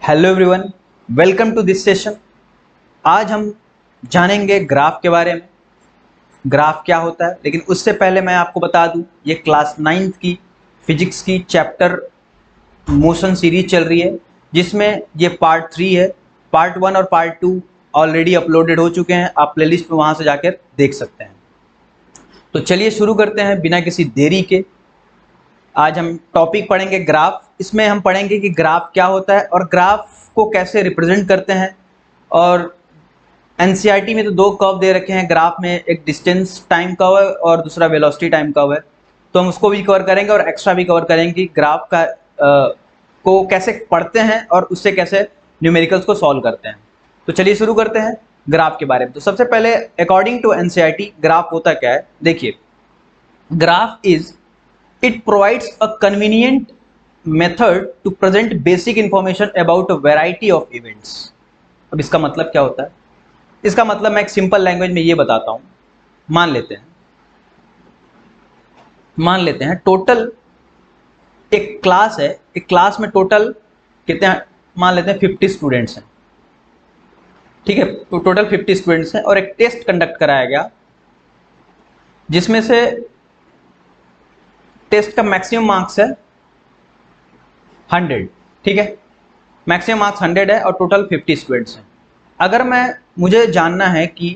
Hello everyone, welcome to this session. आज हम जानेंगे ग्राफ के बारे में। ग्राफ क्या होता है, लेकिन उससे पहले मैं आपको बता दूं, ये क्लास 9th की फिजिक्स की चैप्टर मोशन सीरीज चल रही है, जिसमें ये पार्ट 3 है। पार्ट 1 और पार्ट 2 ऑलरेडी अपलोडेड हो चुके हैं, आप प्लेलिस्ट में वहाँ से जाकर देख सकते हैं। तो चलिए शुरू करते हैं बिना किसी देरी के। आज हम टॉपिक पढ़ेंगे ग्राफ। इसमें हम पढ़ेंगे कि ग्राफ क्या होता है और ग्राफ को कैसे रिप्रेजेंट करते हैं। और एनसीईआरटी में तो दो कर्व दे रखे हैं ग्राफ में, एक डिस्टेंस टाइम कर्व है और दूसरा वेलोसिटी टाइम कर्व है। तो हम उसको भी कवर करेंगे और एक्स्ट्रा भी कवर करेंगे कि ग्राफ का को कैसे पढ़ते हैं और उससे कैसे न्यूमेरिकल्स को सॉल्व करते हैं। तो चलिए शुरू करते हैं ग्राफ के बारे में। तो सबसे पहले अकॉर्डिंग टू एनसीईआरटी ग्राफ होता क्या है, देखिए। Graph is it provides a convenient method to present basic information about a variety of events। अब इसका मतलब क्या होता है? इसका मतलब मैं एक सिंपल लैंग्वेज में ये बताता हूं। मान लेते हैं टोटल एक क्लास है। एक क्लास में टोटल कितने, मान लेते हैं 50 स्टूडेंट्स हैं, ठीक है। तो टोटल 50 स्टूडेंट्स हैं और एक टेस्ट कंडक्ट कराया गया, जिसमें से टेस्ट का मैक्सिमम मार्क्स है 100, ठीक है। मैक्सिमम मार्क्स 100 है और टोटल 50 स्टूडेंट्स हैं। अगर मुझे जानना है कि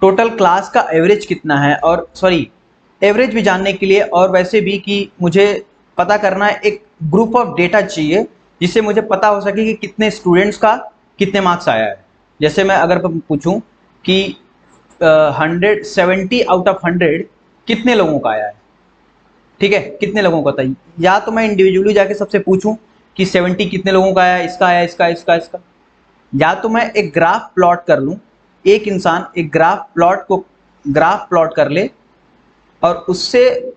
टोटल क्लास का एवरेज कितना है, और एवरेज भी जानने के लिए और वैसे भी कि मुझे पता करना है, एक ग्रुप ऑफ डेटा चाहिए जिससे मुझे पता हो सके कि कितने स्टूडेंट्स का कितने मार्क्स आया है। जैसे मैं अगर पूछूं कि 170 आउट ऑफ 100 कितने लोगों का आया है, ठीक है, कितने लोगों का था। या तो मैं इंडिविजुअली जाके सबसे पूछूं कि 70 कितने लोगों का आया, इसका आया, इसका। या तो मैं एक ग्राफ प्लॉट कर लूं, एक इंसान एक ग्राफ प्लॉट कर ले और उससे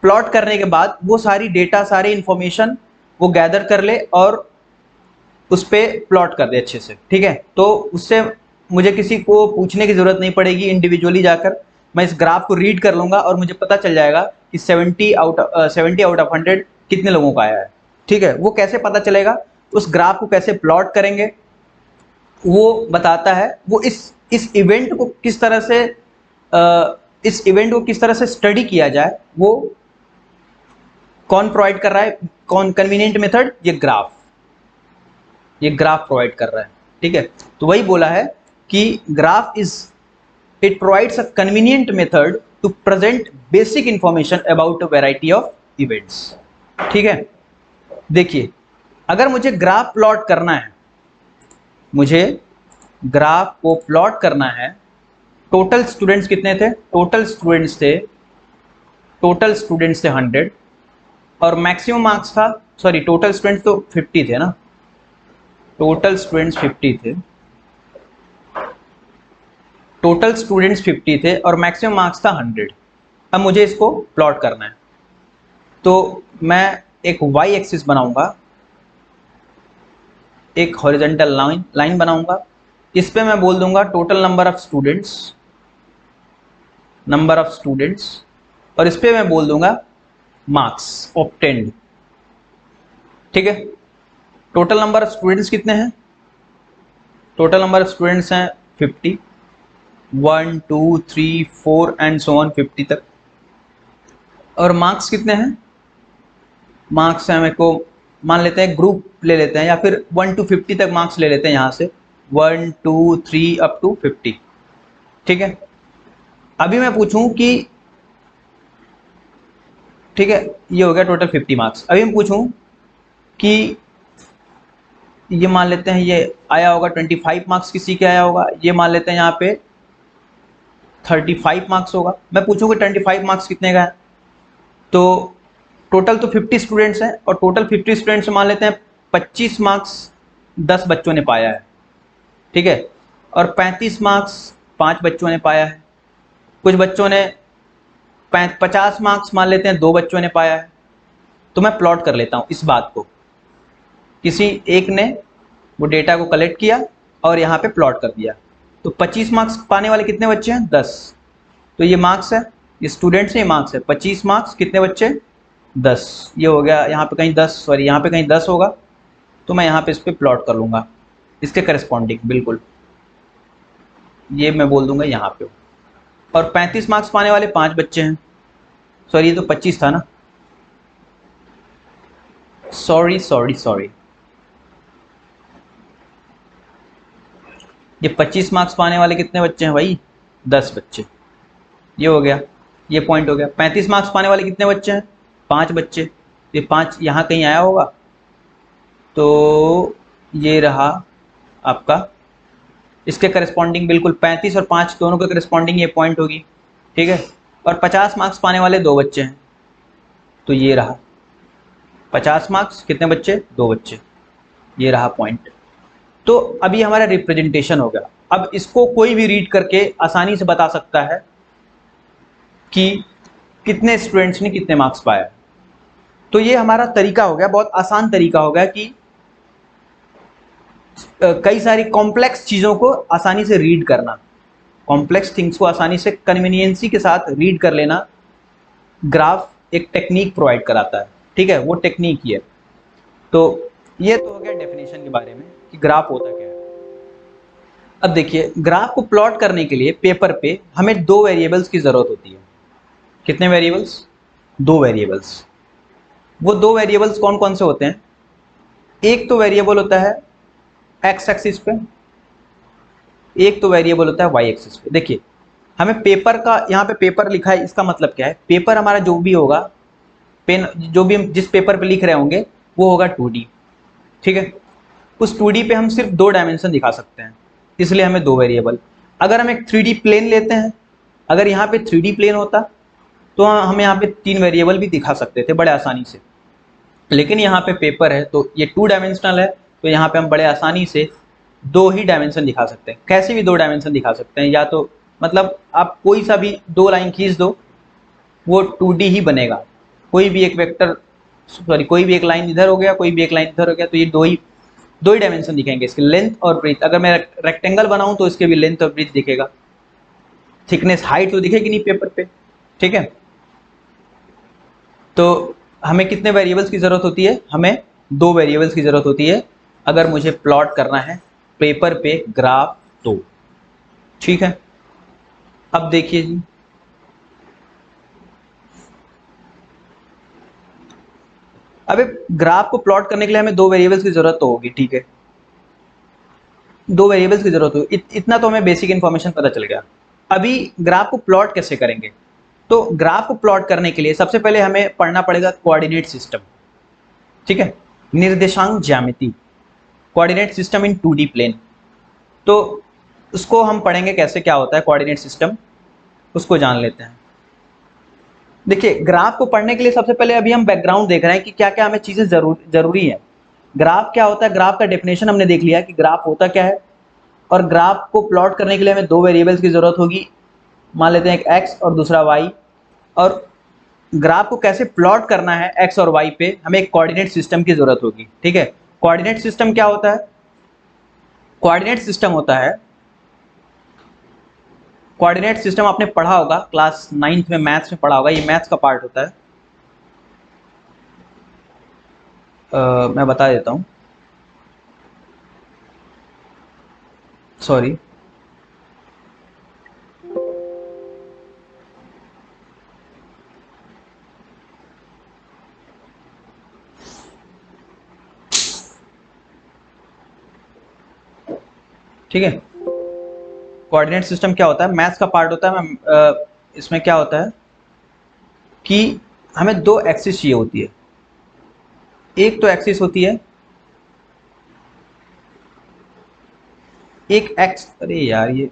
प्लॉट करने के बाद वो सारी डेटा, सारी इंफॉर्मेशन वो गैदर कर ले और उस पर प्लॉट कर दे अच्छे से, ठीक है। तो उससे मुझे किसी को पूछने की जरूरत नहीं पड़ेगी, इंडिविजुअली जाकर मैं इस ग्राफ को रीड कर लूंगा और मुझे पता चल जाएगा कि 70 आउट ऑफ 100 कितने लोगों का आया है, ठीक है। वो कैसे पता चलेगा, उस ग्राफ को कैसे प्लॉट करेंगे वो बताता है। वो इस इवेंट को किस तरह से स्टडी किया जाए, वो कौन प्रोवाइड कर रहा है, कौन कन्वीनियंट मेथड, ये ग्राफ प्रोवाइड कर रहा है, ठीक है। तो वही बोला है कि graph it provides a convenient method to present basic information about a variety of events, ठीक है। देखिए, अगर मुझे ग्राफ प्लॉट करना है, टोटल स्टूडेंट्स कितने थे, टोटल स्टूडेंट्स थे 100 और मैक्सिमम मार्क्स था, टोटल स्टूडेंट्स तो 50 थे ना, टोटल स्टूडेंट्स 50 थे और मैक्सिमम मार्क्स था 100। अब मुझे इसको प्लॉट करना है, तो मैं एक y एक्सिस बनाऊंगा, एक हॉरिजॉन्टल लाइन बनाऊंगा। इस पे मैं बोल दूंगा टोटल नंबर ऑफ स्टूडेंट्स और इस पे मैं बोल दूंगा मार्क्स ऑब्टेन्ड, ठीक है। टोटल नंबर ऑफ स्टूडेंट्स कितने हैं, टोटल नंबर ऑफ स्टूडेंट्स हैं 50, 1 2 3 4 एंड सो ऑन 50 तक। और मार्क्स कितने हैं, मार्क्स हैं, मेरे को मान लेते हैं ग्रुप ले लेते हैं, या फिर 1 to 50 तक मार्क्स ले लेते हैं, यहाँ से 1 2 3 अप टू 50, ठीक है। अभी मैं पूछूं कि, ठीक है, ये हो गया टोटल 50 मार्क्स। अभी मैं पूछूं कि ये मान लेते हैं ये आया होगा 25 मार्क्स, किसी के आया होगा, ये मान लेते हैं यहाँ पे 35 मार्क्स होगा। मैं पूछूंगा 25 मार्क्स कितने का है, तो टोटल तो 50 स्टूडेंट्स हैं और टोटल 50 स्टूडेंट्स मान लेते हैं 25 मार्क्स 10 बच्चों ने पाया है, ठीक है। और 35 मार्क्स 5 बच्चों ने पाया है। कुछ बच्चों ने 50 मार्क्स मान लेते हैं 2 बच्चों ने पाया है। तो मैं प्लॉट कर लेता हूँ इस बात को, किसी एक ने वो डेटा को कलेक्ट किया और यहाँ पे प्लॉट कर दिया। तो 25 मार्क्स पाने वाले कितने बच्चे हैं, 10। तो ये मार्क्स है, ये स्टूडेंट्स है, मार्क्स है 25 मार्क्स, कितने बच्चे 10। ये हो गया, यहाँ पे कहीं 10 होगा, तो मैं यहाँ पे इस पर प्लॉट कर लूँगा इसके करस्पॉन्डिंग, बिल्कुल ये मैं बोल दूंगा यहाँ पे। और 35 मार्क्स पाने वाले 5 बच्चे हैं, सॉरी ये तो 25 था ना, सॉरी सॉरी सॉरी, ये 25 मार्क्स पाने वाले कितने बच्चे हैं भाई? 10 बच्चे। ये हो गया, ये पॉइंट हो गया। 35 मार्क्स पाने वाले कितने बच्चे हैं? 5 बच्चे। ये 5 यहाँ कहीं आया होगा, तो ये रहा आपका इसके करस्पॉन्डिंग, बिल्कुल 35 और 5 दोनों के करस्पॉन्डिंग ये पॉइंट होगी, ठीक है। और 50 मार्क्स पाने वाले 2 बच्चे हैं, तो ये रहा 50 मार्क्स, कितने बच्चे? 2 बच्चे, ये रहा पॉइंट। तो अभी हमारा रिप्रेजेंटेशन हो गया। अब इसको कोई भी रीड करके आसानी से बता सकता है कि कितने स्टूडेंट्स ने कितने मार्क्स पाया। तो ये हमारा तरीका हो गया, बहुत आसान तरीका हो गया कि कई सारी कॉम्प्लेक्स चीज़ों को आसानी से रीड करना, कॉम्प्लेक्स थिंग्स को आसानी से कन्वीनियंसी के साथ रीड कर लेना। ग्राफ एक टेक्निक प्रोवाइड कराता है, ठीक है, वो टेक्निक ही है। तो ये तो हो गया डेफिनेशन के बारे में कि ग्राफ होता क्या है। अब देखिए, ग्राफ को प्लॉट करने के लिए पेपर पे हमें 2 वेरिएबल्स की ज़रूरत होती है। कितने वेरिएबल्स? 2 वेरिएबल्स। वो 2 वेरिएबल्स कौन कौन से होते हैं? एक तो वेरिएबल होता है एक्स एक्सिस पे, एक तो वेरिएबल होता है वाई एक्सिस पे। देखिए, हमें पेपर का, यहाँ पे पेपर लिखा है, इसका मतलब क्या है? पेपर हमारा जो भी होगा, पेन जो भी हम जिस पेपर पे लिख रहे होंगे वो होगा 2D, ठीक है। उस 2D पे हम सिर्फ 2 डायमेंशन दिखा सकते हैं, इसलिए हमें 2 वेरिएबल। अगर हम एक 3D प्लेन लेते हैं, अगर यहाँ पे 3D प्लेन होता तो हम यहाँ पे 3 वेरिएबल भी दिखा सकते थे बड़े आसानी से, लेकिन यहाँ पे पेपर है तो ये 2 डायमेंशनल है, तो यहाँ पे हम बड़े आसानी से 2 ही डायमेंशन दिखा सकते हैं। कैसे भी 2 डायमेंशन दिखा सकते हैं, या तो मतलब आप कोई सा भी 2 लाइन खींच दो, वो 2D ही बनेगा। कोई भी एक वेक्टर, सॉरी कोई भी एक लाइन इधर हो गया, कोई भी एक लाइन इधर हो गया, तो ये दो ही डायमेंशन दिखेंगे इसके, लेंथ और ब्रीथ। अगर मैं रेक्टेंगल बनाऊं तो इसके भी लेंथ और ब्रीथ दिखेगा, थिकनेस हाइट तो दिखेगी नहीं पेपर पे, ठीक है। तो हमें कितने वेरिएबल्स की ज़रूरत होती है? हमें 2 वेरिएबल्स की ज़रूरत होती है अगर मुझे प्लॉट करना है पेपर पे ग्राफ, तो ठीक है। अब देखिए जी, अब ग्राफ को प्लॉट करने के लिए हमें 2 वेरिएबल्स की ज़रूरत तो होगी, ठीक है, 2 वेरिएबल्स की ज़रूरत होगी। इतना तो हमें बेसिक इन्फॉर्मेशन पता चल गया। अभी ग्राफ को प्लॉट कैसे करेंगे? तो ग्राफ को प्लॉट करने के लिए सबसे पहले हमें पढ़ना पड़ेगा कोऑर्डिनेट सिस्टम, ठीक है, निर्देशांक ज्यामिति, coordinate system in 2D plane. तो उसको हम पढ़ेंगे कैसे, क्या होता है कोऑर्डिनेट सिस्टम, उसको जान लेते हैं। देखिए, ग्राफ को पढ़ने के लिए सबसे पहले अभी हम बैकग्राउंड देख रहे हैं कि क्या क्या हमें चीज़ें जरूरी है। ग्राफ क्या होता है? ग्राफ का डेफिनेशन हमने देख लिया कि ग्राफ होता क्या है, और ग्राफ को प्लॉट करने के लिए हमें 2 वेरिएबल्स की ज़रूरत होगी। मान लेते हैं एक एक्स और दूसरा वाई, और ग्राफ को कैसे प्लॉट करना है एक्स और वाई पे, हमें एक कोऑर्डिनेट सिस्टम की ज़रूरत होगी, ठीक है। कोऑर्डिनेट सिस्टम क्या होता है? कोऑर्डिनेट सिस्टम होता है, कोऑर्डिनेट सिस्टम आपने पढ़ा होगा क्लास 9th में, मैथ्स में पढ़ा होगा, ये मैथ्स का पार्ट होता है। मैं बता देता हूँ, सॉरी, ठीक है। कोऑर्डिनेट सिस्टम क्या होता है? मैथ्स का पार्ट होता है। इसमें क्या होता है कि हमें 2 एक्सिस चाहिए होती है। एक तो एक्सिस होती है, एक एक्स, अरे यार ये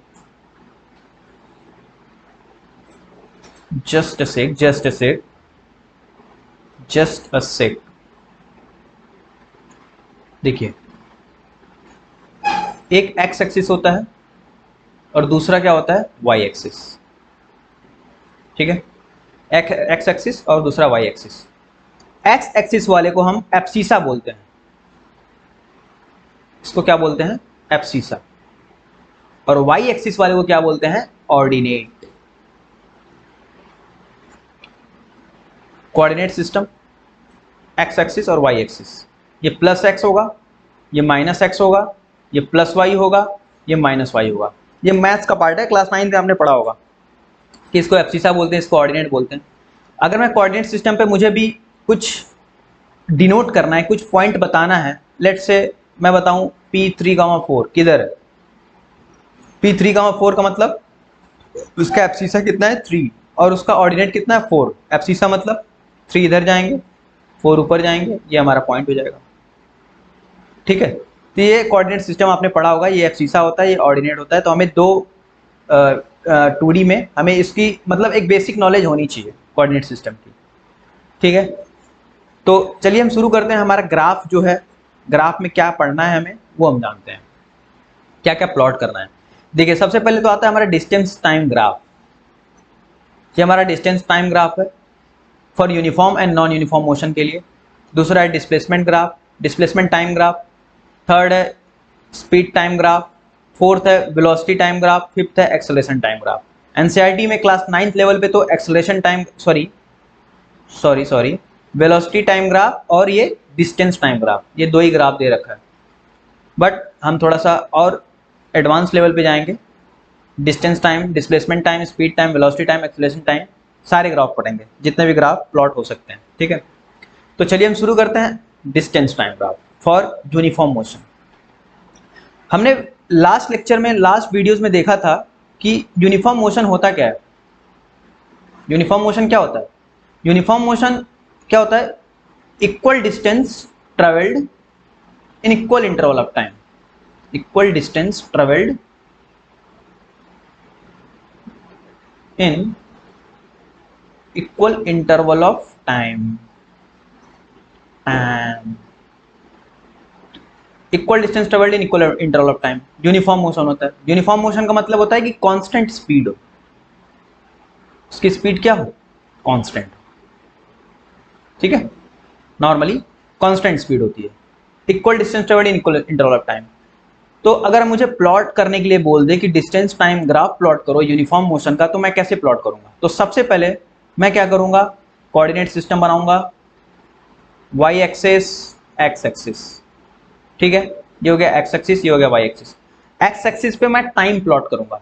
just a sec, just a sec, just a sec. देखिए, एक एक्स एक्सिस होता है और दूसरा क्या होता है? वाई एक्सिस, ठीक है। एक्स एक्सिस और दूसरा वाई एक्सिस। एक्स एक्सिस वाले को हम एब्सिसा बोलते हैं, इसको क्या बोलते हैं? एब्सिसा। और वाई एक्सिस वाले को क्या बोलते हैं? Ordinate. Coordinate system, x axis और वाई एक्सिस। ये प्लस एक्स होगा ये माइनस एक्स होगा, ये प्लस वाई होगा, ये माइनस वाई होगा। ये मैथ्स का पार्ट है, क्लास 9 में हमने पढ़ा होगा कि इसको एब्सिसा बोलते हैं, इसको ऑर्डिनेट बोलते हैं। अगर मैं कोऑर्डिनेट सिस्टम पे मुझे भी कुछ डिनोट करना है, कुछ पॉइंट बताना है, लेट्स से मैं बताऊं P3,4 किधर है, P3,4 का मतलब उसका एब्सिसा कितना है 3 और उसका ऑर्डिनेट कितना है 4। एब्सिसा मतलब 3 इधर जाएंगे 4 ऊपर जाएंगे, ये हमारा पॉइंट हो जाएगा। ठीक है, तो ये कोऑर्डिनेट सिस्टम आपने पढ़ा होगा, ये एब्सिसा होता है, ये ऑर्डिनेट होता है। तो हमें दो 2D में हमें इसकी मतलब एक बेसिक नॉलेज होनी चाहिए कोऑर्डिनेट सिस्टम की। ठीक है, तो चलिए हम शुरू करते हैं। हमारा ग्राफ जो है, ग्राफ में क्या पढ़ना है हमें वो हम जानते हैं, क्या क्या प्लॉट करना है। देखिए सबसे पहले तो आता है हमारा डिस्टेंस टाइम ग्राफ। ये हमारा डिस्टेंस टाइम ग्राफ है for uniform and non uniform motion के लिए। दूसरा है displacement graph, displacement time graph. Third है स्पीड टाइम ग्राफ। फोर्थ है वेलोसिटी टाइम ग्राफ। फिफ्थ है एक्सेलरेशन टाइम ग्राफ। एनसीईआरटी में क्लास 9th लेवल पे तो acceleration time sorry velocity time graph और ये डिस्टेंस टाइम ग्राफ, ये दो ही ग्राफ दे रखा है। बट हम थोड़ा सा और एडवांस लेवल पे जाएंगे, distance time, displacement time, speed time, velocity time, acceleration time, सारे ग्राफ पढ़ेंगे जितने भी ग्राफ प्लॉट हो सकते हैं। ठीक है, तो चलिए हम शुरू करते हैं distance time graph for uniform motion. हमने लास्ट लेक्चर में, लास्ट वीडियोस में देखा था कि यूनिफॉर्म मोशन होता क्या है। यूनिफॉर्म मोशन क्या होता है? यूनिफॉर्म मोशन क्या होता है? Equal distance travelled in equal interval of time. Equal distance travelled in equal interval of time. Equal distance travelled in equal interval of time uniform motion होता है। यूनिफॉर्म मोशन का मतलब होता है कि कांस्टेंट स्पीड हो, उसकी स्पीड क्या हो? कांस्टेंट। ठीक है, नॉर्मली कांस्टेंट स्पीड होती है। Equal distance travelled in equal interval of time. तो अगर मुझे प्लॉट करने के लिए बोल दे कि डिस्टेंस टाइम ग्राफ प्लॉट करो यूनिफॉर्म मोशन का, तो मैं कैसे प्लॉट करूंगा? तो सबसे पहले मैं क्या करूंगा, कोऑर्डिनेट सिस्टम बनाऊंगा, वाई एक्सिस, एक्स एक्सिस। ठीक है, ये हो गया एक्स एक्सिस, ये हो गया वाई एक्सिस। एक्स एक्सिस पे मैं टाइम प्लॉट करूंगा।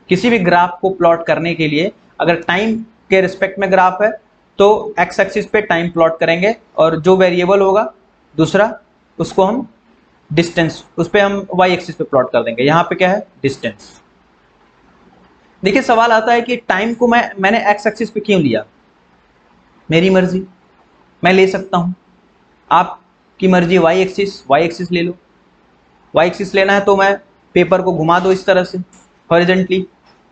किसी भी ग्राफ को प्लॉट करने के लिए अगर टाइम के रिस्पेक्ट में ग्राफ है तो एक्स एक्सिस पे टाइम प्लॉट करेंगे, और जो वेरिएबल होगा दूसरा उसको हम डिस्टेंस, उस पर हम वाई एक्सिस पे प्लॉट कर देंगे। यहाँ पे क्या है? डिस्टेंस। देखिए सवाल आता है कि टाइम को मैंने एक्स एक्सिस पे क्यों लिया? मेरी मर्जी, मैं ले सकता हूँ। आपकी मर्जी वाई एक्सिस ले लो। वाई एक्सिस लेना है तो मैं पेपर को घुमा दो इस तरह से हॉरिजॉन्टली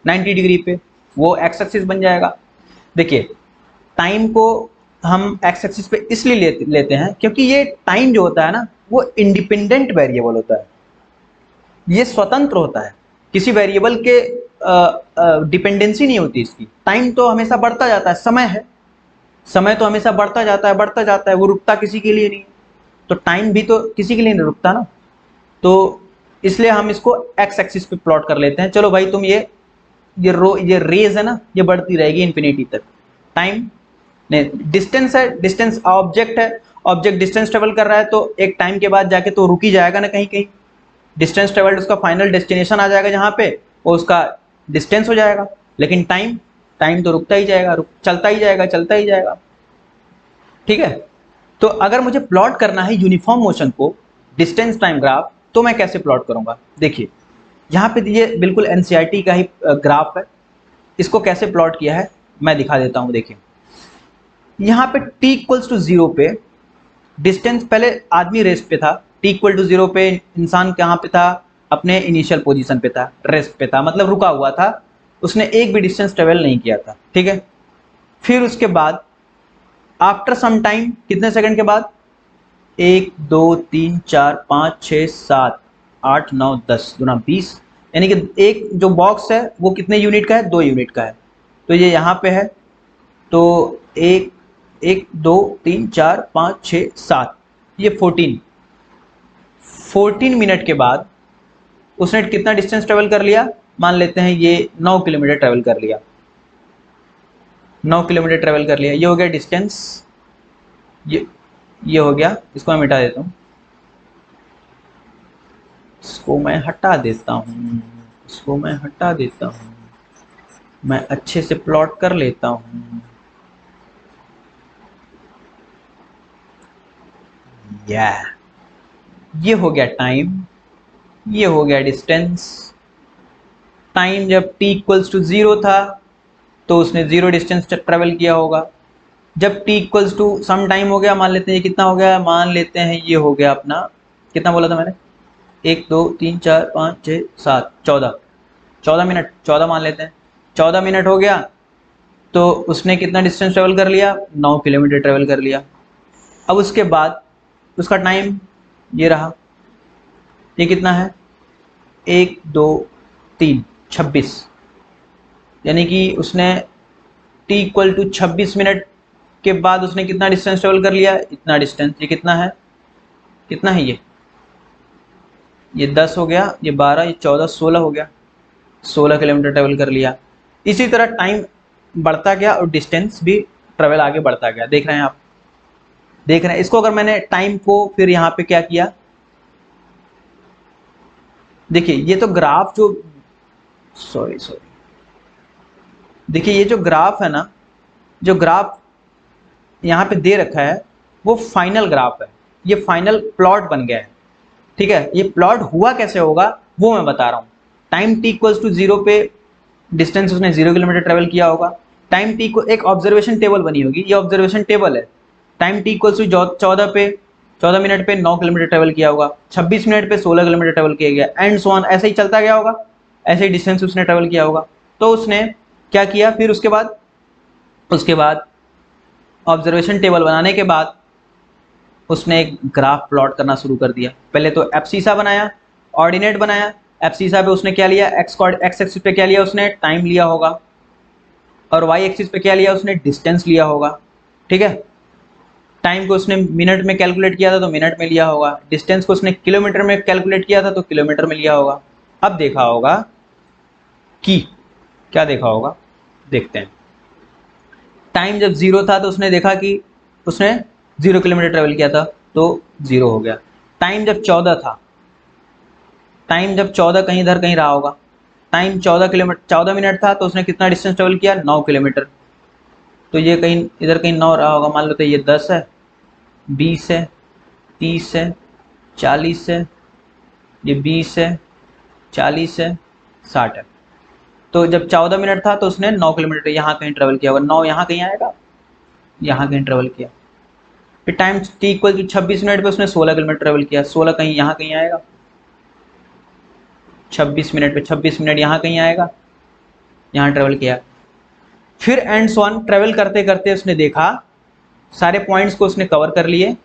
90 डिग्री पे, वो एक्स एक्सिस बन जाएगा। देखिए टाइम को हम एक्स एक्सिस पे इसलिए लेते हैं क्योंकि ये टाइम जो होता है ना, वो इंडिपेंडेंट वेरिएबल होता है, ये स्वतंत्र होता है, किसी वेरिएबल के डिपेंडेंसी नहीं होती इसकी। टाइम तो हमेशा बढ़ता जाता है, समय है, समय तो हमेशा बढ़ता जाता है, वो रुकता किसी के लिए नहीं। तो टाइम भी तो किसी के लिए नहीं रुकता ना, तो इसलिए हम इसको एक्स एक्सिस पे प्लॉट कर लेते हैं। चलो भाई तुम ये रेज है ना, ये बढ़ती रहेगी इन्फिनिटी तक। टाइम नहीं, डिस्टेंस है, डिस्टेंस ऑब्जेक्ट है, ऑब्जेक्ट डिस्टेंस ट्रेवल कर रहा है तो एक टाइम के बाद जाके तो रुक ही जाएगा ना कहीं कहीं। डिस्टेंस ट्रेवल्ड उसका फाइनल डेस्टिनेशन आ जाएगा जहाँ पे वो उसका डिस्टेंस हो जाएगा। लेकिन टाइम तो रुकता ही जाएगा, चलता ही जाएगा। ठीक है, तो अगर मुझे प्लॉट करना है यूनिफॉर्म मोशन को, डिस्टेंस टाइम ग्राफ, तो मैं कैसे प्लॉट करूंगा? देखिए यहाँ पे ये बिल्कुल एनसीईआरटी का ही ग्राफ है। इसको कैसे प्लॉट किया है मैं दिखा देता हूँ। देखिए यहाँ पे t इक्वल्स टू 0 पे डिस्टेंस, पहले आदमी रेस्ट पे था, t इक्वल टू 0 पे इंसान कहाँ पे था? अपने इनिशियल पोजीशन पे था, रेस्ट पे था, मतलब रुका हुआ था, उसने एक भी डिस्टेंस ट्रेवल नहीं किया था। ठीक है, फिर उसके बाद आफ्टर सम टाइम, कितने सेकंड के बाद? 1 2 3 4 5 6 7 8 9 10 गुना 20, यानी कि एक जो बॉक्स है वो कितने यूनिट का है? 2 यूनिट का है। तो ये यहाँ पे है, तो 1 1 2 3 4 5 6 7, ये 14 मिनट के बाद उसने कितना डिस्टेंस ट्रेवल कर लिया? मान लेते हैं ये 9 किलोमीटर ट्रेवल कर लिया, 9 किलोमीटर ट्रेवल कर लिया। ये हो गया डिस्टेंस, ये हो गया, इसको मैं मिटा देता हूँ। इसको मैं हटा देता हूँ, इसको मैं हटा देता हूँ, मैं अच्छे से प्लॉट कर लेता हूँ। या ये हो गया टाइम, ये हो गया डिस्टेंस। टाइम जब t इक्वल्स टू 0 था तो उसने 0 डिस्टेंस ट्रेवल किया होगा। जब t equals to some time हो गया, मान लेते हैं ये कितना हो गया, मान लेते हैं ये हो गया अपना, कितना बोला था मैंने, 1 2 3 4 5 6 7 14, 14 मिनट, 14 मान लेते हैं, 14 मिनट हो गया तो उसने कितना डिस्टेंस ट्रेवल कर लिया, 9 किलोमीटर ट्रेवल कर लिया। अब उसके बाद उसका टाइम ये रहा, ये कितना है, 1 2 3 26, यानी कि उसने t इक्वल टू 26 मिनट के बाद उसने कितना डिस्टेंस ट्रेवल कर लिया, इतना डिस्टेंस। ये कितना है, कितना है ये 10 हो गया, ये 12, ये 14, 16 हो गया, 16 किलोमीटर ट्रेवल कर लिया। इसी तरह टाइम बढ़ता गया और डिस्टेंस भी ट्रेवल आगे बढ़ता गया। देख रहे हैं आप, देख रहे हैं इसको। अगर मैंने टाइम को फिर यहाँ पे क्या किया, देखिए ये तो ग्राफ जो, सॉरी देखिए ये जो ग्राफ है ना, जो ग्राफ यहाँ पे दे रखा है वो फाइनल ग्राफ है, ये फाइनल प्लॉट बन गया है। ठीक है, ये प्लॉट हुआ कैसे होगा वो मैं बता रहा हूँ। टाइम t इक्वल्स टू 0 पे डिस्टेंस उसने 0 किलोमीटर ट्रेवल किया होगा। टाइम t को एक ऑब्जर्वेशन टेबल बनी होगी, ये ऑब्जर्वेशन टेबल है। Time t equals to 14 minute पे 9 किलोमीटर ट्रेवल किया होगा, 26 मिनट पे 16 किलोमीटर ट्रेवल किया गया, एंड सो ऑन, ऐसे ही चलता गया होगा, ऐसे ही डिस्टेंस उसने ट्रेवल किया होगा। तो उसने क्या किया फिर उसके बाद ऑब्जर्वेशन टेबल बनाने के बाद उसने एक ग्राफ प्लॉट करना शुरू कर दिया। पहले तो एब्सीसा बनाया, ऑर्डिनेट बनाया। एब्सीसा पे उसने क्या लिया, एक्स एक्सिस पे क्या लिया उसने, टाइम लिया होगा, और वाई एक्सिस पे क्या लिया उसने, डिस्टेंस लिया होगा। ठीक है, टाइम को उसने मिनट में कैलकुलेट किया था तो मिनट में लिया होगा, डिस्टेंस को उसने किलोमीटर में कैलकुलेट किया था तो किलोमीटर में लिया होगा। अब देखा होगा कि क्या देखा होगा, देखते हैं। टाइम जब 0 था तो उसने देखा कि उसने 0 किलोमीटर ट्रेवल किया था तो 0 हो गया। टाइम जब 14 था, टाइम जब 14 कहीं इधर कहीं रहा होगा, टाइम 14 मिनट था तो उसने कितना डिस्टेंस ट्रेवल किया, 9 किलोमीटर। तो ये कहीं इधर कहीं 9 रहा होगा, मान लो तो ये 10 है, 20 है, 30 है, 40 है, ये 20 है, 40 है, 60 है। तो जब 14 मिनट था तो उसने 9 किलोमीटर यहाँ कहीं ट्रेवल किया होगा, 9 यहाँ कहीं आएगा, यहाँ कहीं ट्रेवल किया। फिर time t equal to 26 minute पे उसने 16 किलोमीटर ट्रेवल किया, 16 कहीं यहाँ कहीं आएगा, 26 मिनट पे 26 मिनट यहाँ कहीं आएगा, यहाँ ट्रेवल किया। फिर एंड सो ऑन, ट्रेवल करते करते उसने देखा, सारे पॉइंट्स को उसने कवर कर लिए,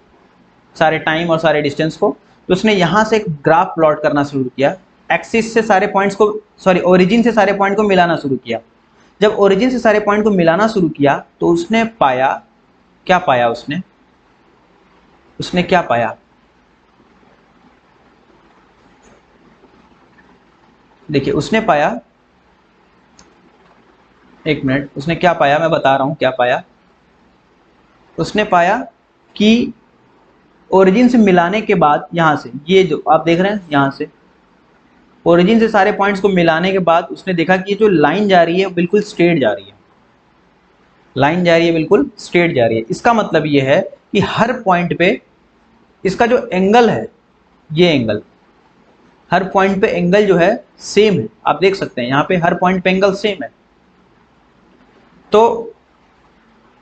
सारे टाइम और सारे डिस्टेंस को। तो उसने यहाँ से एक ग्राफ प्लॉट करना शुरू किया, एक्सिस से सारे पॉइंट्स को, सॉरी ओरिजिन से सारे पॉइंट को मिलाना शुरू किया। जब ओरिजिन से सारे पॉइंट को मिलाना शुरू किया तो उसने पाया, क्या पाया उसने क्या पाया, देखिए उसने पाया, एक मिनट, उसने क्या पाया मैं बता रहा हूं क्या पाया। उसने पाया कि ओरिजिन से मिलाने के बाद, यहां से ये जो आप देख रहे हैं, यहां से ओरिजिन से सारे पॉइंट्स को मिलाने के बाद उसने देखा कि ये जो लाइन जा रही है बिल्कुल स्ट्रेट जा रही है, लाइन जा रही है बिल्कुल स्ट्रेट जा रही है। इसका मतलब ये है कि हर पॉइंट पे इसका जो एंगल है, ये एंगल, हर पॉइंट पे एंगल जो है सेम है। आप देख सकते हैं यहाँ पे हर पॉइंट पे एंगल सेम है। तो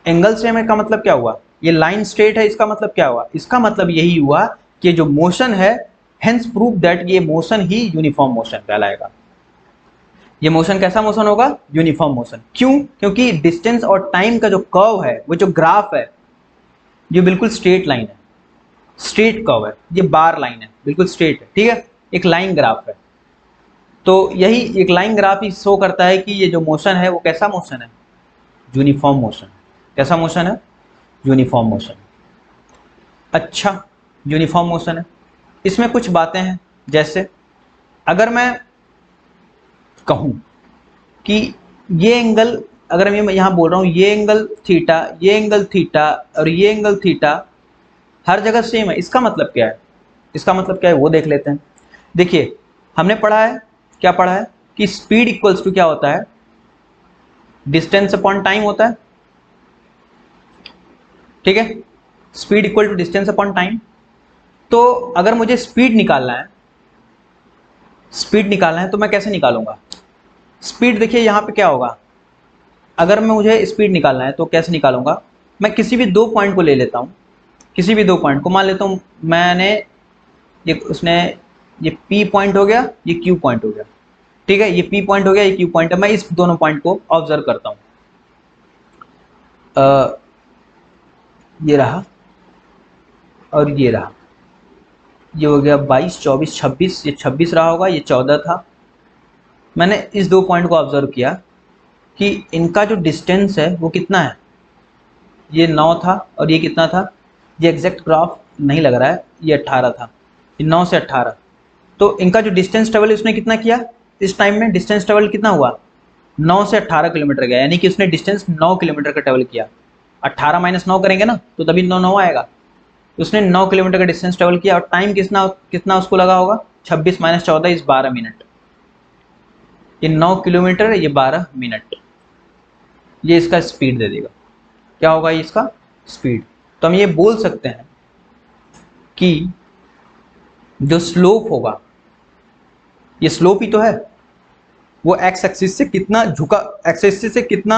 एंगल सेम है का मतलब क्या हुआ, ये लाइन स्ट्रेट है, इसका मतलब क्या हुआ, इसका मतलब यही हुआ कि जो मोशन है, हेंस प्रूव दैट ये मोशन ही यूनिफॉर्म मोशन कहलाएगा। ये मोशन कैसा मोशन होगा, यूनिफॉर्म मोशन। क्यों, क्योंकि डिस्टेंस और टाइम का जो कर्व है, वो जो ग्राफ है, ये बिल्कुल स्ट्रेट लाइन है, स्ट्रेट कर्व है, ये बार लाइन है, बिल्कुल स्ट्रेट है। ठीक है, एक लाइन ग्राफ है। तो यही एक लाइन ग्राफ ही शो करता है कि ये जो मोशन है वो कैसा मोशन है, यूनिफॉर्म मोशन। कैसा मोशन है, यूनिफॉर्म मोशन। अच्छा, यूनिफॉर्म मोशन है। इसमें कुछ बातें हैं, जैसे अगर मैं कहूं कि ये एंगल, अगर मैं यहां बोल रहा हूं ये एंगल थीटा, ये एंगल थीटा और ये एंगल थीटा हर जगह सेम है, इसका मतलब क्या है, इसका मतलब क्या है वो देख लेते हैं। देखिए हमने पढ़ा है, क्या पढ़ा है कि स्पीड इक्वल्स टू क्या होता है, डिस्टेंस अपॉन टाइम होता है। ठीक है, speed equal to distance upon time. तो अगर मुझे स्पीड निकालना है, स्पीड निकालना है तो मैं कैसे निकालूंगा स्पीड? देखिए यहाँ पे क्या होगा, अगर मैं मुझे स्पीड निकालना है तो कैसे निकालूंगा, मैं किसी भी दो पॉइंट को ले लेता हूँ, किसी भी दो पॉइंट को मान लेता हूँ मैंने, ये उसने ये P पॉइंट हो गया, ये Q पॉइंट हो गया। ठीक है, ये P पॉइंट हो गया, ये Q पॉइंट है। मैं इस दोनों पॉइंट को ऑब्जर्व करता हूँ, ये रहा और ये रहा, ये हो गया 22, 24, 26, ये 26 रहा होगा, ये 14 था। मैंने इस दो पॉइंट को ऑब्जर्व किया कि इनका जो डिस्टेंस है वो कितना है, ये 9 था और ये कितना था, ये एग्जैक्ट ग्राफ नहीं लग रहा है, ये 18 था, ये 9 से 18। तो इनका जो डिस्टेंस ट्रेवल उसने कितना किया इस टाइम में, डिस्टेंस ट्रेवल कितना हुआ, 9 से 18 किलोमीटर गया, यानी कि उसने डिस्टेंस 9 किलोमीटर का ट्रेवल किया। 18 माइनस 9 करेंगे ना तो तभी 9 आएगा। उसने 9 किलोमीटर का डिस्टेंस ट्रेवल किया और टाइम कितना कितना उसको लगा होगा, 26 माइनस 14 इस 12 मिनट। ये 9 किलोमीटर, ये 12 मिनट, ये इसका स्पीड दे देगा। क्या होगा ये इसका स्पीड? तो हम ये बोल सकते हैं कि जो स्लोप होगा, ये स्लोप ही तो है, वो एक्स एक्सिस से कितना झुका, एक्स एक्सिस से कितना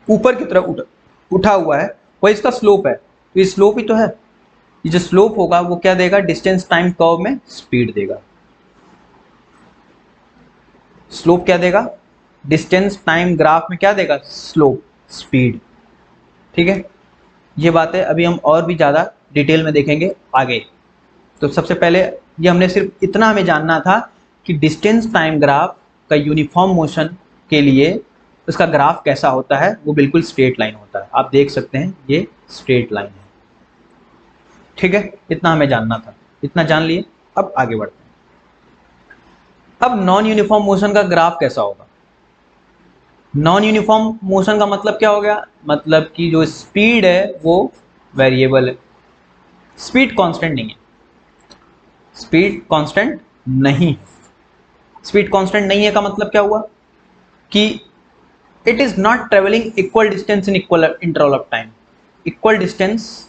ऊपर की तरफ उठा हुआ है, वो इसका स्लोप है। तो ये स्लोप ही तो है। ये जो स्लोप होगा वो क्या देगा, डिस्टेंस टाइम कर्व में स्पीड देगा। स्लोप क्या देगा, डिस्टेंस टाइम ग्राफ में क्या देगा, स्लोप, स्पीड। ठीक है, ये बातें अभी हम और भी ज़्यादा डिटेल में देखेंगे आगे। तो सबसे पहले ये हमने सिर्फ इतना हमें जानना था कि डिस्टेंस टाइम ग्राफ का यूनिफॉर्म मोशन के लिए उसका ग्राफ कैसा होता है, वो बिल्कुल स्ट्रेट लाइन होता है। आप देख सकते हैं ये स्ट्रेट लाइन है। ठीक है, इतना हमें जानना था, इतना जान लिए। अब आगे बढ़ते हैं। अब नॉन यूनिफॉर्म मोशन का ग्राफ कैसा होगा? नॉन यूनिफॉर्म मोशन का मतलब क्या हो गया, मतलब कि जो स्पीड है वो वेरिएबल है, स्पीड कांस्टेंट नहीं है, स्पीड कांस्टेंट नहीं है। स्पीड कांस्टेंट नहीं है का मतलब क्या हुआ कि it is not travelling equal distance in equal interval of time. Equal distance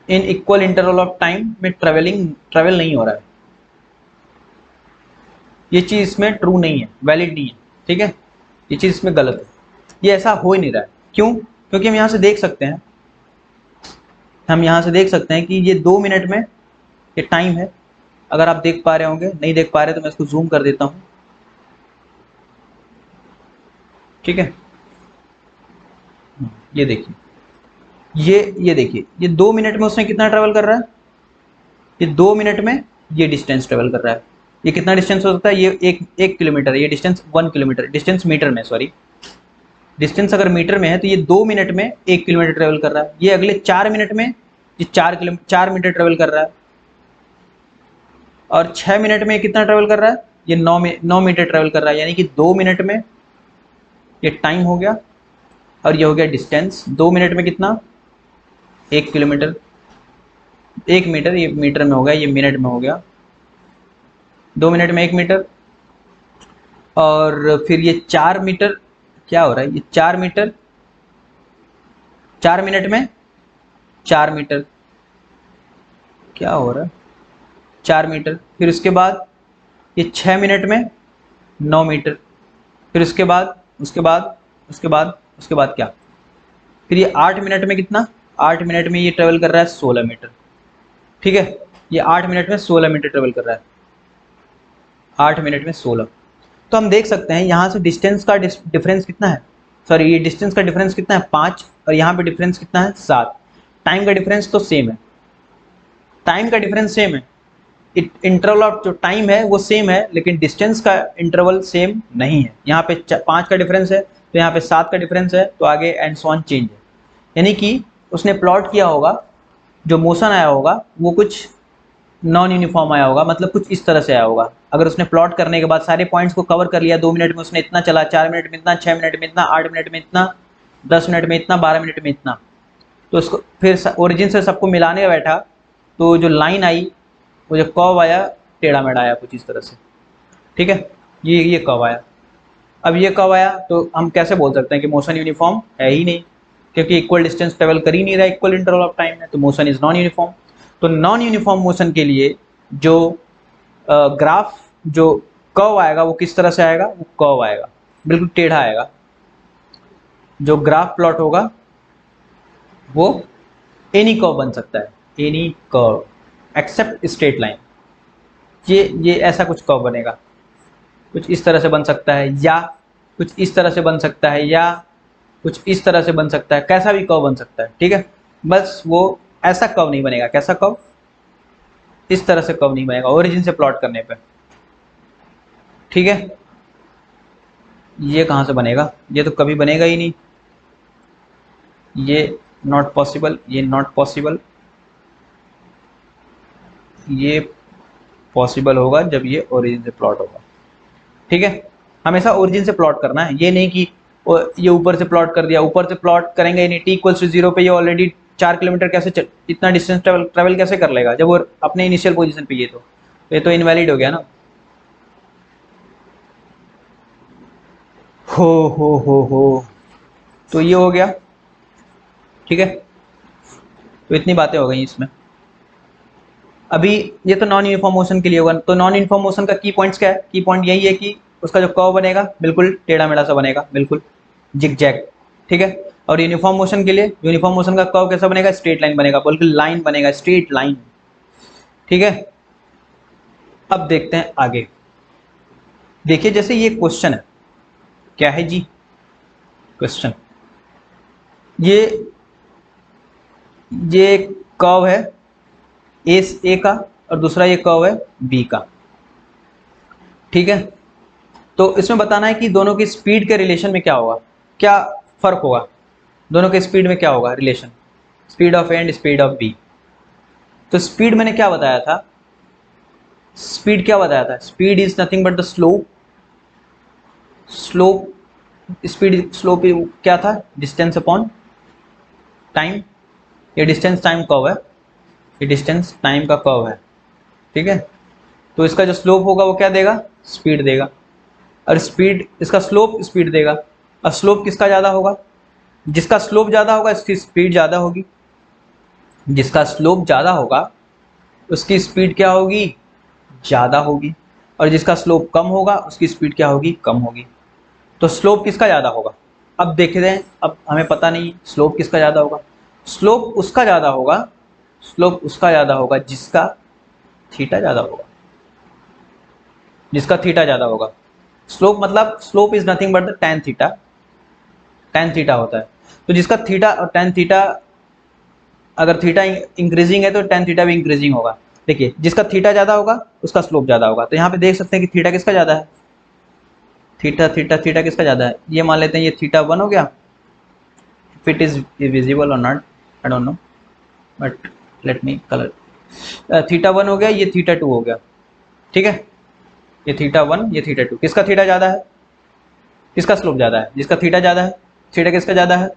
in equal interval of time में ट्रेवल नहीं हो रहा है, ये चीज इसमें ट्रू नहीं है, वैलिड नहीं है। ठीक है, ये चीज इसमें गलत है, ये ऐसा हो ही नहीं रहा है। क्यों? क्योंकि हम यहां से देख सकते हैं, हम यहां से देख सकते हैं कि ये 2 मिनट में ये टाइम है। अगर आप देख पा रहे होंगे, नहीं देख पा रहे तो मैं इसको जूम कर देता हूं। ठीक है, ये देखिए, ये देखिए, ये 2 मिनट में उसने कितना ट्रेवल कर रहा है, ये 2 मिनट में ये डिस्टेंस ट्रेवल कर रहा है। ये कितना डिस्टेंस हो सकता है, ये एक किलोमीटर, ये डिस्टेंस 1 किलोमीटर, डिस्टेंस मीटर में, सॉरी, डिस्टेंस अगर मीटर में है तो ये 2 मिनट में 1 किलोमीटर ट्रेवल कर रहा है। ये अगले 4 मिनट में ये 4 मीटर ट्रेवल कर रहा है, और 6 मिनट में कितना ट्रेवल कर रहा है, ये 9 मीटर ट्रेवल कर रहा है। यानी कि 2 मिनट में ये टाइम हो गया और ये हो गया डिस्टेंस। 2 मिनट में कितना, 1 किलोमीटर, 1 मीटर, ये मीटर में हो गया, ये मिनट में हो गया। 2 मिनट में 1 मीटर, और फिर ये 4 मीटर, क्या हो रहा है, ये 4 मीटर, 4 मिनट में 4 मीटर, क्या हो रहा है, 4 मीटर। फिर उसके बाद ये 6 मिनट में 9 मीटर, फिर उसके बाद क्या, फिर ये 8 मिनट में कितना, 8 मिनट में ये ट्रेवल कर रहा है 16 मीटर। ठीक है, ये 8 मिनट में 16 मीटर ट्रेवल कर रहा है, 8 मिनट में 16। तो हम देख सकते हैं यहाँ से डिस्टेंस का डिफरेंस कितना है, सॉरी, ये डिस्टेंस का डिफरेंस कितना है, 5, और यहाँ पे डिफरेंस कितना है, 7। टाइम का डिफरेंस तो सेम है, टाइम का डिफरेंस सेम है, इंटरवल ऑफ जो टाइम है वो सेम है, लेकिन डिस्टेंस का इंटरवल सेम नहीं है। यहाँ पे 5 का डिफरेंस है तो यहाँ पे 7 का डिफरेंस है, तो आगे एंड सो ऑन चेंज है। यानी कि उसने प्लॉट किया होगा, जो मोशन आया होगा वो कुछ नॉन यूनिफॉर्म आया होगा, मतलब कुछ इस तरह से आया होगा। अगर उसने प्लॉट करने के बाद सारे पॉइंट्स को कवर कर लिया, 2 मिनट में उसने इतना चला, 4 मिनट में इतना, 6 मिनट में इतना, 8 मिनट में इतना, 10 मिनट में इतना, 12 मिनट में इतना, तो उसको फिर ओरिजिन से सबको मिलाने बैठा, तो जो लाइन आई, वो जो कर्व आया, टेढ़ा मेढ़ा आया कुछ इस तरह से, ठीक है। ये कर्व आया। अब ये कर्व आया तो हम कैसे बोल सकते हैं कि मोशन यूनिफॉर्म है ही नहीं, क्योंकि इक्वल डिस्टेंस ट्रेवल कर ही नहीं रहा, इक्वल इंटरवल ऑफ टाइम है, तो मोशन इज नॉन यूनिफॉर्म। तो नॉन यूनिफॉर्म मोशन के लिए जो ग्राफ जो कर्व आएगा वो किस तरह से आएगा, वो कर्व आएगा, बिल्कुल टेढ़ा आएगा। जो ग्राफ प्लॉट होगा वो एनी कर्व बन सकता है, any curve except straight line. ये ऐसा कुछ कर्व बनेगा, कुछ इस तरह से बन सकता है, या कुछ इस तरह से बन सकता है, या कुछ इस तरह से बन सकता है, कैसा भी कर्व बन सकता है, ठीक है। बस वो ऐसा कर्व नहीं बनेगा, कैसा कर्व, इस तरह से कर्व नहीं बनेगा ओरिजिन से प्लॉट करने पे, ठीक है। ये कहाँ से बनेगा, ये तो कभी बनेगा ही नहीं, ये नॉट पॉसिबल, ये नॉट पॉसिबल। ये पॉसिबल होगा जब ये ओरिजिन से प्लॉट होगा, ठीक है। हमेशा ओरिजिन से प्लॉट करना है, ये नहीं कि ये ऊपर से प्लॉट कर दिया, ऊपर से प्लॉट करेंगे नहीं, t=0 पे ये ऑलरेडी 4 किलोमीटर कैसे इतना डिस्टेंस ट्रेवल कैसे कर लेगा जब वो अपने इनिशियल पोजीशन पे, ये तो इनवैलिड हो गया ना। हो तो ये हो गया, ठीक है। तो इतनी बातें हो गई इसमें। अभी ये तो नॉन यूनिफॉर्म मोशन के लिए होगा, तो नॉन यूनिफॉर्म मोशन का की पॉइंट्स क्या है, की पॉइंट यही है कि उसका जो कर्व बनेगा बिल्कुल टेढ़ा मेढ़ा सा बनेगा, बिल्कुल जिगजैग, ठीक है। और यूनिफॉर्म मोशन के लिए, यूनिफॉर्म मोशन का कर्व कैसा बनेगा, स्ट्रेट लाइन बनेगा, बिल्कुल लाइन बनेगा, स्ट्रेट लाइन, ठीक है। अब देखते हैं आगे। देखिए जैसे ये क्वेश्चन है, क्या है जी क्वेश्चन, ये कर्व है ए का और दूसरा ये कर्व है बी का, ठीक है। तो इसमें बताना है कि दोनों की स्पीड के रिलेशन में क्या होगा, क्या फर्क होगा, दोनों के स्पीड में क्या होगा relation, speed of A and speed of B. तो स्पीड मैंने क्या बताया था, स्पीड क्या बताया था, speed is nothing but the slope, speed slope क्या था, डिस्टेंस अपॉन टाइम। ये डिस्टेंस टाइम कर्व है, ये डिस्टेंस टाइम का कर्व है, ठीक है। तो इसका जो स्लोप होगा वो क्या देगा, स्पीड देगा, और स्पीड इसका स्लोप स्पीड देगा। और स्लोप किसका ज़्यादा होगा, जिसका स्लोप ज़्यादा होगा इसकी स्पीड ज़्यादा होगी, जिसका स्लोप ज़्यादा होगा उसकी स्पीड क्या होगी, ज़्यादा होगी, और जिसका स्लोप कम होगा उसकी स्पीड क्या होगी, कम होगी। तो स्लोप किसका ज़्यादा होगा, अब देख रहे हैं, अब हमें पता नहीं स्लोप किसका ज़्यादा होगा। स्लोप उसका ज़्यादा होगा, स्लोप उसका ज़्यादा होगा जिसका थीटा ज़्यादा होगा, जिसका थीटा ज़्यादा होगा। स्लोप मतलब slope is nothing but the tan theta, tan theta होता है। तो जिसका थीटा और tan थीटा, अगर थीटा इंक्रीजिंग है तो tan थीटा भी इंक्रीजिंग होगा। देखिए जिसका थीटा ज़्यादा होगा उसका स्लोप ज़्यादा होगा। तो यहाँ पे देख सकते हैं कि थीटा किसका ज़्यादा है, थीटा किसका ज़्यादा है, ये मान लेते हैं ये θ1 हो गया। इफ इट इज विजिबल और not I don't know, but let me colour. θ1 हो गया, ये θ2 हो गया, ठीक है। ये θ1 ये θ2, किसका थीटा ज़्यादा है, किसका स्लोप ज़्यादा है, जिसका थीटा ज़्यादा है। थीटा किसका ज़्यादा है,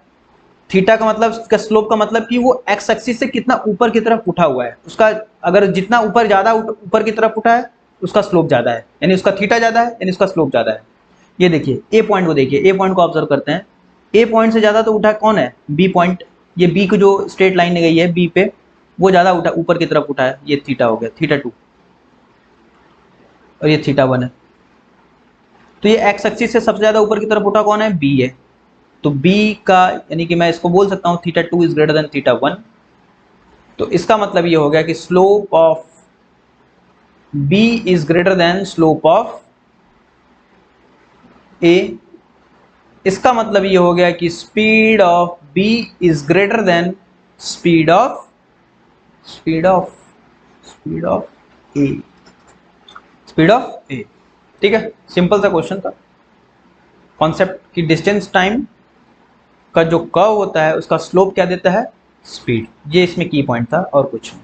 थीटा का मतलब, इसका स्लोप का मतलब कि वो एक्स एक्सिस से कितना ऊपर की तरफ उठा हुआ है, उसका अगर जितना ऊपर ज़्यादा ऊपर की तरफ उठा है उसका स्लोप ज़्यादा है, यानी उसका थीटा ज़्यादा है यानी उसका स्लोप ज़्यादा है। ये देखिए ए पॉइंट को देखिए, ए पॉइंट को ऑब्जर्व करते हैं, ए पॉइंट से ज़्यादा तो उठा कौन है, बी पॉइंट। ये बी को जो स्ट्रेट लाइन गई है बी पे वो ज़्यादा उठा, ऊपर की तरफ उठा है, ये थीटा हो गया, θ2, और ये θ1 है। तो ये एक्स एक्सिस से सबसे ज़्यादा ऊपर की तरफ उठा कौन है, बी है। तो b का यानी कि मैं इसको बोल सकता हूँ θ2 इज ग्रेटर देन θ1। तो इसका मतलब ये हो गया कि slope of b is greater then slope of a। इसका मतलब ये हो गया कि speed of b is greater then speed of a, speed of a, ठीक है। सिंपल सा क्वेश्चन था, कॉन्सेप्ट की डिस्टेंस टाइम का जो कर्व होता है उसका स्लोप क्या देता है, स्पीड। ये इसमें की पॉइंट था और कुछ नहीं।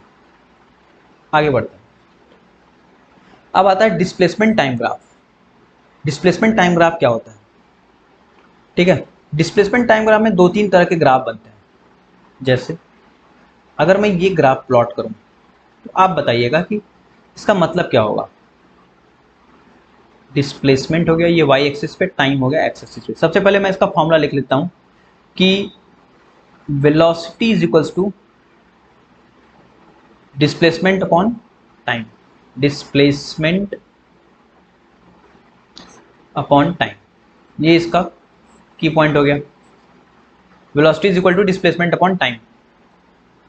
आगे बढ़ते हैं। अब आता है displacement time graph. Displacement time graph क्या होता है, ठीक है। डिस्प्लेसमेंट टाइम ग्राफ में 2-3 तरह के ग्राफ बनते हैं। जैसे अगर मैं ये ग्राफ प्लॉट करूं तो आप बताइएगा कि इसका मतलब क्या होगा? डिस्प्लेसमेंट हो गया ये वाई एक्सिस पे, टाइम हो गया एक्स एक्सिस पे। सबसे पहले मैं इसका फॉर्मूला लिख लेता हूं कि velocity is equals to displacement upon time, displacement upon time, ये इसका की पॉइंट हो गया। Velocity is equal to displacement upon time.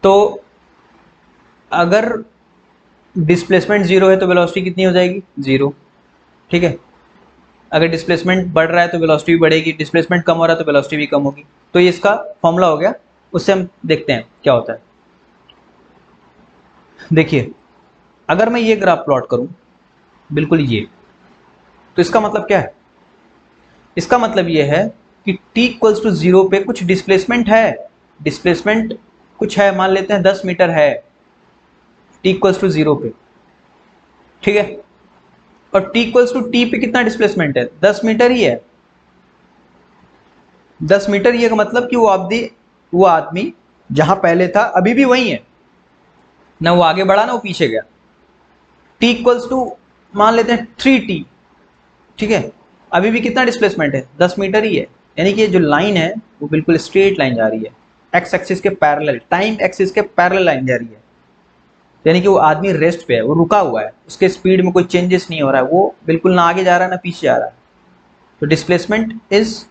तो अगर डिस्प्लेसमेंट जीरो है तो वेलोसिटी कितनी हो जाएगी? जीरो। ठीक है, अगर डिस्प्लेसमेंट बढ़ रहा है तो वेलोसिटी भी बढ़ेगी, डिस्प्लेसमेंट कम हो रहा है तो वेलोसिटी भी कम होगी। तो ये इसका फॉर्मूला हो गया, उससे हम देखते हैं क्या होता है। देखिए, अगर मैं ये ग्राफ प्लॉट करूं, बिल्कुल ये, तो इसका मतलब क्या है? इसका मतलब ये है कि t इक्वल्स टू जीरो पे कुछ डिस्प्लेसमेंट है, डिस्प्लेसमेंट कुछ है, मान लेते हैं 10 मीटर है t इक्वल्स टू जीरो पे। ठीक है, और t इक्वल्स टू टी पे कितना डिस्प्लेसमेंट है? 10 मीटर ही है। 10 मीटर ये का मतलब कि वो आदमी जहां पहले था अभी भी वही है, ना वो आगे बढ़ा ना वो पीछे गया। t इक्वल्स टू मान लेते हैं 3t। ठीक है, अभी भी कितना डिस्प्लेसमेंट है? 10 मीटर ही है। यानी कि जो लाइन है वो बिल्कुल स्ट्रेट लाइन जा रही है, एक्स एक्सिस के पैरेलल, टाइम एक्सिस के पैरेलल लाइन जा रही है। यानी कि वो आदमी रेस्ट पे है, वो रुका हुआ है, उसके स्पीड में कोई चेंजेस नहीं हो रहा है, वो बिल्कुल ना आगे जा रहा है ना पीछे जा रहा है। तो डिस्प्लेसमेंट इज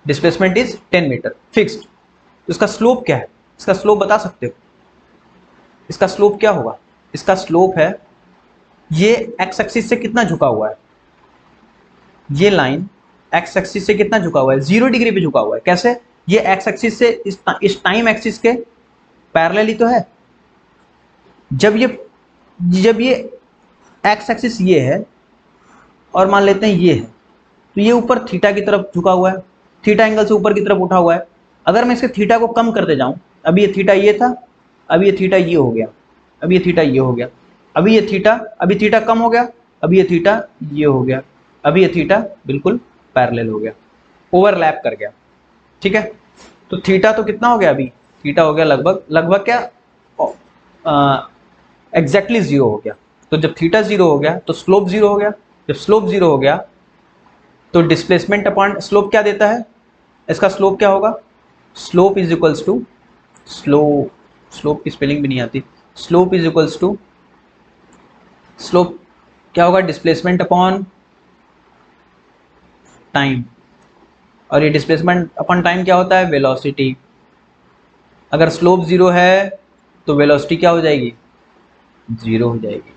10 मीटर फिक्स्ड। तो इसका स्लोप क्या है? इसका स्लोप बता सकते हो? इसका स्लोप क्या होगा? इसका स्लोप है, ये एक्स एक्सिस से कितना झुका हुआ है, ये लाइन एक्स एक्सिस से कितना झुका हुआ है? 0 डिग्री पे झुका हुआ है। कैसे? ये एक्स एक्सिस से इस टाइम एक्सिस के पैरेलल ही तो है। जब ये एक्स एक्सिस ये है और मान लेते हैं ये है, तो ये ऊपर थीटा की तरफ झुका हुआ है, थीटा एंगल से ऊपर की तरफ उठा हुआ है। अगर मैं इसके थीटा को कम करते जाऊं, अभी ये थीटा ये था, अभी ये थीटा ये हो गया, अभी ये थीटा ये हो गया, अभी ये थीटा, अभी थीटा कम हो गया, अभी ये थीटा ये हो गया, अभी ये थीटा बिल्कुल पैरेलल हो गया, ओवरलैप कर गया। ठीक है, तो थीटा तो कितना हो गया? अभी थीटा हो गया लगभग लगभग क्या, एग्जैक्टली जीरो हो गया। तो जब थीटा जीरो हो गया तो स्लोप जीरो हो गया, जब स्लोप जीरो हो गया तो डिस्प्लेसमेंट अपॉन स्लोप क्या देता है? इसका स्लोप क्या होगा? Slope is equals to slope की स्पेलिंग भी नहीं आती, slope is equals to slope क्या होगा? Displacement upon time. और ये डिस्प्लेसमेंट अपॉन टाइम क्या होता है? वेलोसिटी। अगर स्लोप जीरो है तो वेलोसिटी क्या हो जाएगी? जीरो हो जाएगी,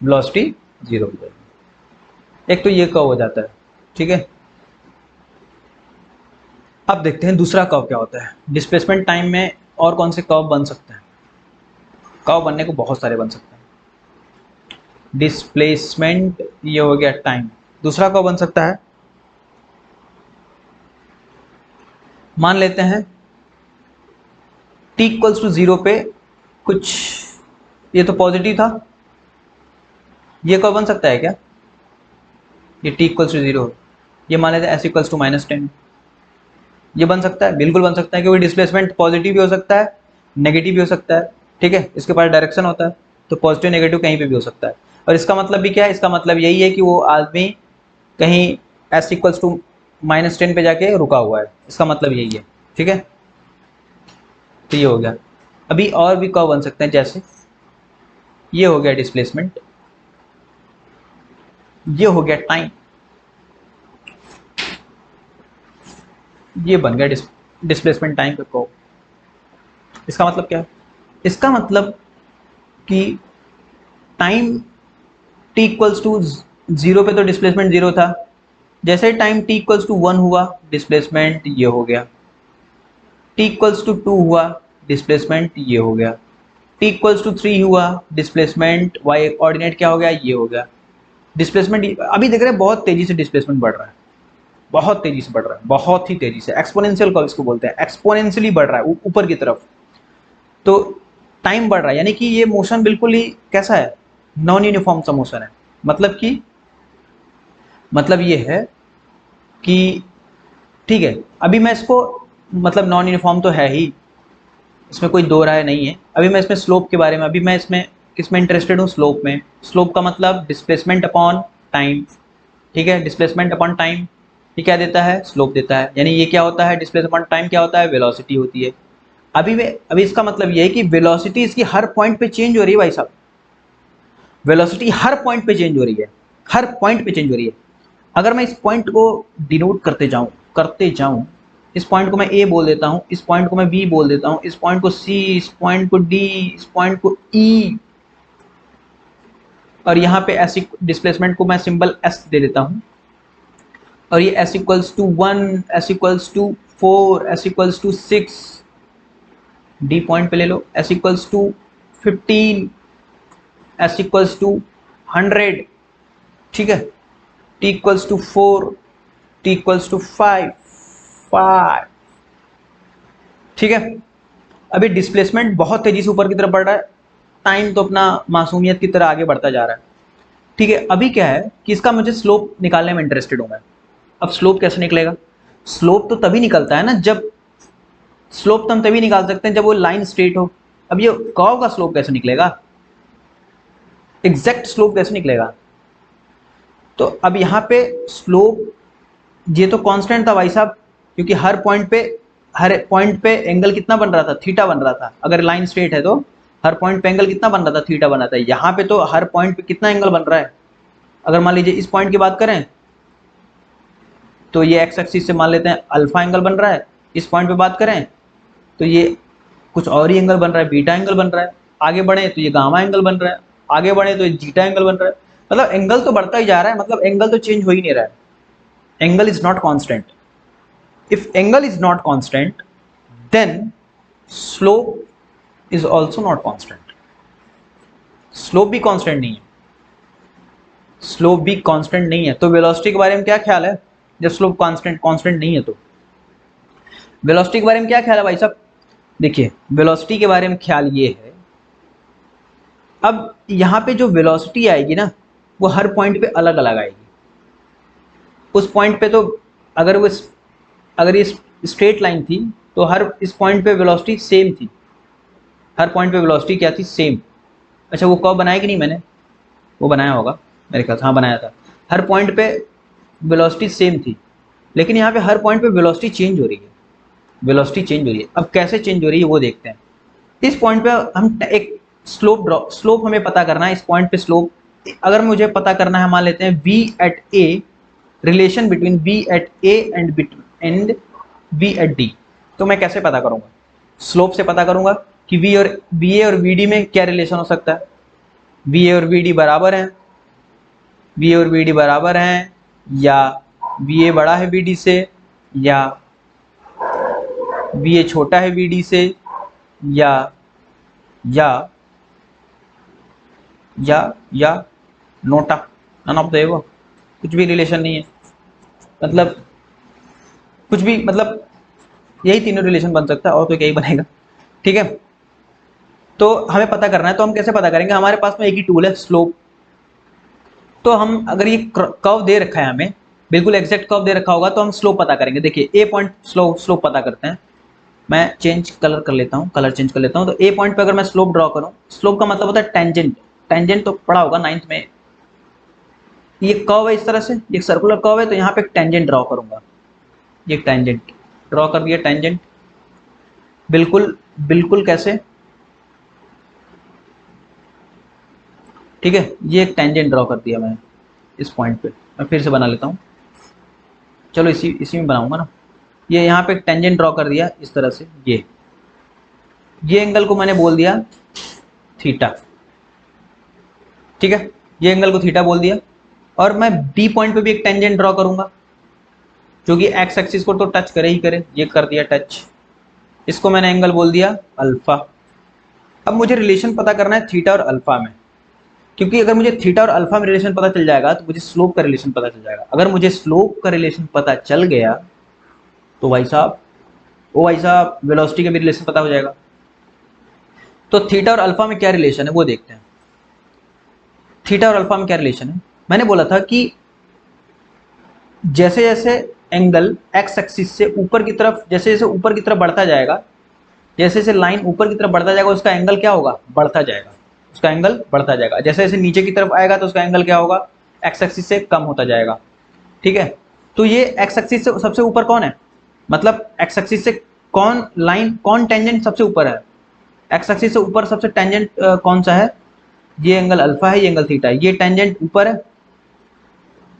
वेलोसिटी जीरो हो जाएगी। एक तो ये कर्व हो जाता है। ठीक है, अब देखते हैं दूसरा कर्व क्या होता है। डिस्प्लेसमेंट टाइम में और कौन से कर्व बन सकते हैं? कर्व बनने को बहुत सारे बन सकते हैं। डिस्प्लेसमेंट ये हो गया टाइम, दूसरा कर्व बन सकता है, मान लेते हैं t इक्वल्स टू जीरो पे कुछ, ये तो पॉजिटिव था, ये कर्व बन सकता है क्या? ये t इक्वल्स टू जीरो, ये मान लेते हैं s इक्वल्स टू -10, ये बन सकता है, बिल्कुल बन सकता है, क्योंकि डिस्प्लेसमेंट पॉजिटिव भी हो सकता है, नेगेटिव भी हो सकता है। ठीक है, इसके पास डायरेक्शन होता है, तो पॉजिटिव नेगेटिव कहीं पे भी हो सकता है। और इसका मतलब भी क्या है? इसका मतलब यही है कि वो आदमी कहीं s इक्वल्स टू -10 पे जाके रुका हुआ है, इसका मतलब यही है। ठीक है, तो ये हो गया। अभी और भी कर्व बन सकते हैं, जैसे ये हो गया डिस्प्लेसमेंट, ये हो गया टाइम, ये बन गया डिस्प्लेसमेंट टाइम का कर्व। इसका मतलब क्या है? इसका मतलब कि time t equals to zero पे तो डिस्प्लेसमेंट जीरो था, जैसे ही टाइम t इक्वल्स टू 1 हुआ डिस्प्लेसमेंट ये हो गया, t इक्वल्स टू 2 हुआ डिस्प्लेसमेंट ये हो गया, t इक्वल्स टू 3 हुआ डिस्प्लेसमेंट y कोऑर्डिनेट क्या हो गया? ये हो गया। डिस्प्लेसमेंट अभी देख रहे हैं बहुत तेजी से डिस्प्लेसमेंट बढ़ रहा है, बहुत तेजी से बढ़ रहा है, बहुत ही तेजी से, एक्सपोनेंशियल कर्व इसको बोलते हैं, एक्सपोनेंशियली बढ़ रहा है ऊपर की तरफ। तो टाइम बढ़ रहा है, यानी कि ये मोशन बिल्कुल ही कैसा है? नॉन यूनिफॉर्म सा मोशन है। मतलब ये है कि ठीक है, अभी मैं इसको, मतलब नॉन यूनिफॉर्म तो है ही, इसमें कोई दो राय नहीं है। अभी मैं इसमें स्लोप के बारे में, अभी मैं इसमें किस में इंटरेस्टेड हूँ? स्लोप में। स्लोप का मतलब डिस्प्लेसमेंट अपॉन टाइम, ठीक है, डिस्प्लेसमेंट अपॉन टाइम ये क्या देता है? स्लोप देता है। यानी ये क्या होता है? डिस्प्लेसमेंट अपॉन टाइम क्या होता है? वेलोसिटी होती है। अभी इसका मतलब ये है कि वेलोसिटी इसकी हर पॉइंट पे चेंज हो रही है भाई साहब, वेलोसिटी हर पॉइंट पे चेंज हो रही है, हर पॉइंट पे चेंज हो रही है। अगर मैं इस पॉइंट को डिनोट करते जाऊं, इस पॉइंट को मैं ए बोल देता हूं, इस पॉइंट को मैं बी बोल देता हूं, इस पॉइंट को सी, इस पॉइंट को डी, इस पॉइंट को ई, और यहाँ पे एस डिस्प्लेसमेंट को मैं सिंबल एस दे देता हूं, और ये S equals to 1, S equals to 4, S equals to 6, D point पे ले लो, S equals to 15, S equals to 100, ठीक है, T equals to 4, T equals to 5, ठीक है। अभी डिस्प्लेसमेंट बहुत तेजी से ऊपर की तरफ बढ़ रहा है, टाइम तो अपना मासूमियत की तरह आगे बढ़ता जा रहा है, ठीक है। अभी क्या है कि इसका मुझे स्लोप निकालने में इंटरेस्टेड हूं मैं। अब स्लोप कैसे निकलेगा? स्लोप तो तभी निकलता है ना जब, स्लोप तो हम तभी निकाल सकते हैं जब वो लाइन स्ट्रेट हो। अब ये कर्व का स्लोप कैसे निकलेगा? एग्जैक्ट स्लोप कैसे निकलेगा? तो अब यहाँ पे स्लोप, ये तो कांस्टेंट था भाई साहब, क्योंकि हर पॉइंट पे एंगल कितना बन रहा था? थीटा बन रहा था। अगर लाइन स्ट्रेट है तो हर पॉइंट पे एंगल कितना बन रहा था? थीटा बन रहा था। यहाँ पे तो हर पॉइंट पे कितना एंगल बन रहा है? अगर मान लीजिए इस पॉइंट की बात करें तो ये एक्स एक्सिस से मान लेते हैं अल्फा एंगल बन रहा है, इस पॉइंट पे बात करें तो ये कुछ और ही एंगल बन रहा है, बीटा एंगल बन रहा है, आगे बढ़े तो ये गामा एंगल बन रहा है, आगे बढ़े तो ये जीटा एंगल बन रहा है। मतलब एंगल तो बढ़ता ही जा रहा है, मतलब एंगल तो चेंज हो ही नहीं रहा है। Angle is not constant. If angle is not constant then slope is also not constant. Slope भी कांस्टेंट नहीं है, स्लोप भी कांस्टेंट नहीं है। तो वेलोसिटी के बारे में क्या ख्याल है जब स्लोप कांस्टेंट नहीं है? तो वेलोसिटी के बारे में क्या ख्याल है भाई साहब? देखिए वेलोसिटी के बारे में ख्याल ये है, अब यहाँ पे जो वेलोसिटी आएगी ना वो हर पॉइंट पे अलग अलग आएगी। उस पॉइंट पे तो अगर ये स्ट्रेट लाइन थी तो हर इस पॉइंट पे वेलोसिटी सेम थी, हर पॉइंट पे वेलोसिटी क्या थी? सेम। अच्छा वो कर्व बनाया कि नहीं मैंने? वो बनाया होगा मेरे ख्याल से, हाँ बनाया था। हर पॉइंट पे वेलोसिटी सेम थी, लेकिन यहाँ पे हर पॉइंट पे वेलोसिटी चेंज हो रही है, वेलोसिटी चेंज हो रही है। अब कैसे चेंज हो रही है वो देखते हैं। इस पॉइंट पे हम एक स्लोप हमें पता करना है। इस पॉइंट पे स्लोप अगर मुझे पता करना है, मान लेते हैं v at a, relation between v at a and v at d, तो मैं कैसे पता करूंगा? स्लोप से पता करूंगा कि v a और vd में क्या रिलेशन हो सकता है। v a और vd बराबर हैं, v a और vd बराबर हैं, या v a बड़ा है vd से, या v a छोटा है vd से, या NOTA, none of the above, कुछ भी रिलेशन नहीं है। मतलब कुछ भी, मतलब यही तीनों रिलेशन बन सकता है और तो क्या ही बनेगा, ठीक है। तो हमें पता करना है, तो हम कैसे पता करेंगे? हमारे पास में एक ही टूल है, स्लोप। तो हम अगर ये कर्व दे रखा है, हमें बिल्कुल एग्जैक्ट कर्व दे रखा होगा तो हम स्लोप पता करेंगे। देखिए ए पॉइंट स्लोप पता करते हैं। मैं चेंज कलर कर लेता हूँ, कलर चेंज कर लेता हूँ। तो ए पॉइंट पे अगर मैं स्लोप ड्रॉ करूँ, स्लोप का मतलब होता है टेंजेंट। टेंजेंट तो पढ़ा होगा 9th में। ये कर्व है, इस तरह से ये सर्कुलर कर्व है, तो यहाँ पे एक टेंजेंट ड्रॉ करूंगा। ये टेंजेंट ड्रॉ कर दिया, टेंजेंट बिल्कुल बिल्कुल कैसे, ठीक है। ये एक टेंजेंट ड्रॉ कर दिया मैं इस पॉइंट पे। मैं फिर से बना लेता हूँ, चलो इसी में बनाऊंगा ना। ये यहाँ पे एक टेंजेंट ड्रॉ कर दिया इस तरह से। ये एंगल को मैंने बोल दिया थीटा, ठीक है। ये एंगल को थीटा बोल दिया, और मैं डी पॉइंट पे भी एक टेंजेंट ड्रॉ करूंगा जो कि एक्स एक्सिस को तो टच करे ही करे। ये कर दिया टच, इसको मैंने एंगल बोल दिया अल्फा। अब मुझे रिलेशन पता करना है थीटा और अल्फा में, क्योंकि अगर मुझे थीटा और अल्फा में रिलेशन पता चल जाएगा तो मुझे स्लोप का रिलेशन पता चल जाएगा। अगर मुझे स्लोप का रिलेशन पता चल गया तो भाई साहब वेलोसिटी का भी रिलेशन पता हो जाएगा। तो थीटा और अल्फा में क्या रिलेशन है वो देखते हैं। थीटा और अल्फा में क्या रिलेशन है? मैंने बोला था कि जैसे जैसे एंगल एक्स एक्सिस से ऊपर की तरफ, जैसे जैसे ऊपर की तरफ बढ़ता जाएगा, जैसे जैसे लाइन ऊपर की तरफ बढ़ता जाएगा, उसका एंगल क्या होगा? बढ़ता जाएगा। उसका एंगल बढ़ता जाएगा। जैसे जैसे नीचे की तरफ आएगा तो उसका एंगल क्या होगा, एक्स एक्सिस से कम होता जाएगा। ठीक है, तो ये एक्स एक्सिस से सबसे ऊपर कौन है, मतलब एक्स एक्सिस से कौन लाइन, कौन टेंजेंट सबसे ऊपर है, एक्स एक्सिस से ऊपर सबसे टेंजेंट कौन सा है, ये एंगल अल्फा है, ये एंगल थीटा है, ये टेंजेंट ऊपर है।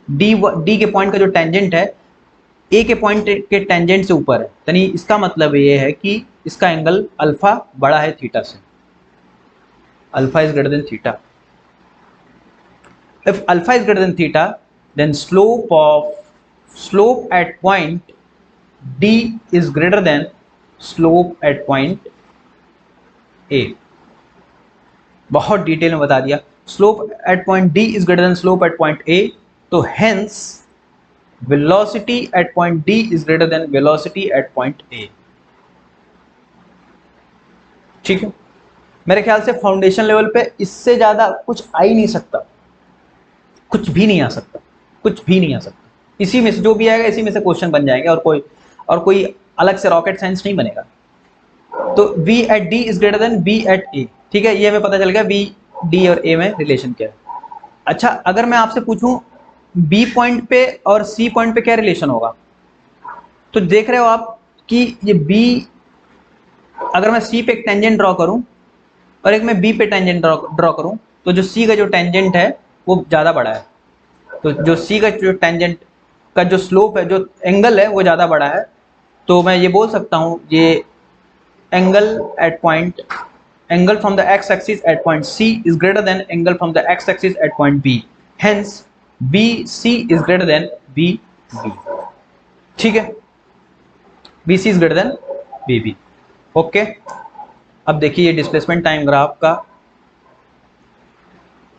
डी के पॉइंट का जो टेंजेंट है ए के पॉइंट के टेंजेंट से ऊपर है, यानी इसका मतलब ये है कि इसका एंगल अल्फा बड़ा है थीटा से, alpha is greater than theta. If alpha is greater than theta then slope at point D is greater than slope at point A। बहुत डिटेल में बता दिया, slope at point D is greater than slope at point A, तो hence velocity at point D is greater than velocity at point A। ठीक है, मेरे ख्याल से फाउंडेशन लेवल पे इससे ज्यादा कुछ आ ही नहीं सकता, कुछ भी नहीं आ सकता, कुछ भी नहीं आ सकता। इसी में से जो भी आएगा इसी में से क्वेश्चन बन जाएंगे, और कोई अलग से रॉकेट साइंस नहीं बनेगा। तो V at D is greater than B at A। ठीक है, ये हमें पता चल गया V D और A में रिलेशन क्या है। अच्छा, अगर मैं आपसे पूछूं B पॉइंट पे और C पॉइंट पे क्या रिलेशन होगा, तो देख रहे हो आप कि ये B, अगर मैं C पे एक टेंजेंट ड्रॉ करूं और एक मैं B पे टेंजेंट ड्रॉ करूं, तो जो C का जो टेंजेंट है वो ज़्यादा बड़ा है, तो जो C का जो टेंजेंट का जो स्लोप है, जो एंगल है वो ज़्यादा बड़ा है, तो मैं ये बोल सकता हूँ ये angle at point, angle from the x-axis at point C is greater than angle from the x-axis at point B, hence BC is greater than BB। ठीक है, BC is greater than BB। Okay, अब देखिए ये displacement time graph का,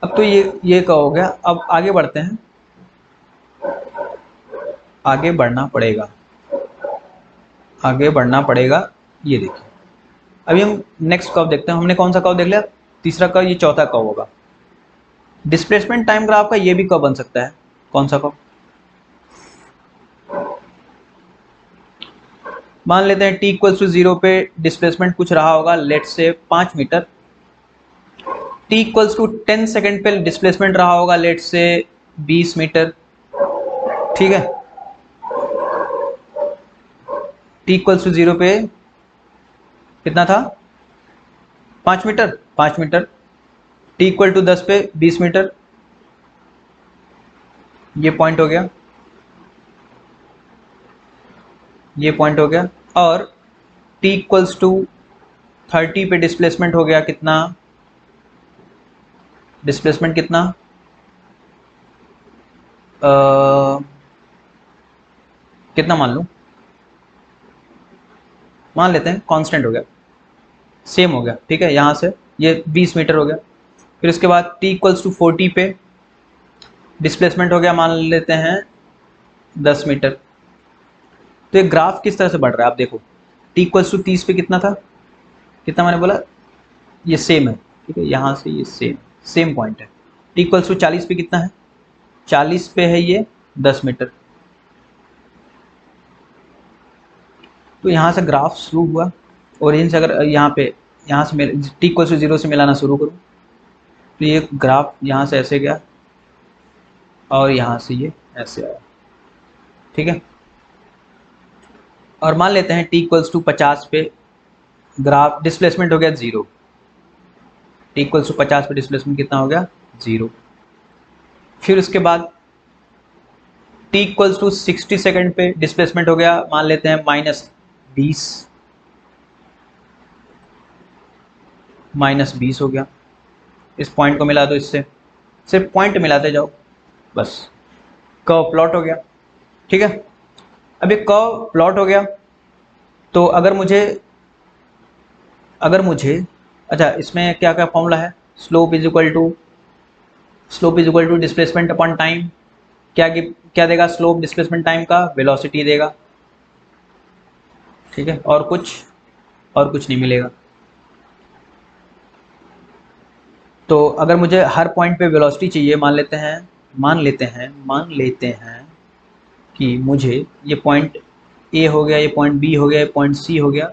अब तो ये का हो गया। अब आगे बढ़ते हैं, आगे बढ़ना पड़ेगा, आगे बढ़ना पड़ेगा। ये देखिए अभी हम नेक्स्ट कर्व देखते हैं, हमने कौन सा कर्व देख लिया, तीसरा कर्व, ये चौथा कर्व होगा। डिस्प्लेसमेंट टाइम ग्राफ का ये भी कर्व बन सकता है, कौन सा कर्व, मान लेते हैं t इक्वल्स टू 0 पे डिस्प्लेसमेंट कुछ रहा होगा, let say 5 metre, t equals to 10 second पे डिस्प्लेसमेंट रहा होगा, लेट से 20 मीटर। ठीक है, t इक्वल्स टू 0 पे कितना था, 5 metre, 5 metre, t equal to 10 पे 20 मीटर, ये पॉइंट हो गया, ये पॉइंट हो गया, और t इक्वल्स टू 30 पे डिस्प्लेसमेंट हो गया, कितना डिस्प्लेसमेंट, कितना कितना मान लूँ, मान लेते हैं कांस्टेंट हो गया, सेम हो गया। ठीक है, यहाँ से ये 20 मीटर हो गया, फिर उसके बाद t इक्वल्स टू 40 पे डिस्प्लेसमेंट हो गया, मान लेते हैं 10 मीटर। तो ये ग्राफ किस तरह से बढ़ रहा है आप देखो, t इक्वल्स टू 30 पे कितना था, कितना मैंने बोला, ये सेम है। ठीक है, यहाँ से ये सेम पॉइंट है। t इक्वल्स टू 40 पे कितना है, 40 पे है ये 10 मीटर। तो यहाँ से ग्राफ शुरू हुआ, ओरिजिन से अगर यहाँ से t इक्वल्स टू 0 से मिलाना शुरू करूँ, तो ये ग्राफ यहाँ से ऐसे गया और यहाँ से ये ऐसे आया। ठीक है, और मान लेते हैं t इक्वल्स टू 50 पे ग्राफ डिस्प्लेसमेंट हो गया 0, t इक्वल्स टू 50 पे डिस्प्लेसमेंट कितना हो गया, 0। फिर उसके बाद t इक्वल्स टू 60 सेकेंड पे डिस्प्लेसमेंट हो गया, मान लेते हैं -20 हो गया। इस पॉइंट को मिला दो इससे, सिर्फ पॉइंट मिलाते जाओ, बस कर्व प्लॉट हो गया। ठीक है, अब ये कर्व प्लॉट हो गया, तो अगर मुझे अच्छा, इसमें क्या क्या फॉर्मूला है, slope is equal to displacement upon time, क्या देगा स्लोप डिस्प्लेसमेंट टाइम का, वेलोसिटी देगा। ठीक है, और कुछ नहीं मिलेगा। तो अगर मुझे हर पॉइंट पे वेलोसिटी चाहिए, मान लेते हैं कि मुझे ये पॉइंट ए हो गया, ये पॉइंट बी हो गया, ये पॉइंट सी हो गया,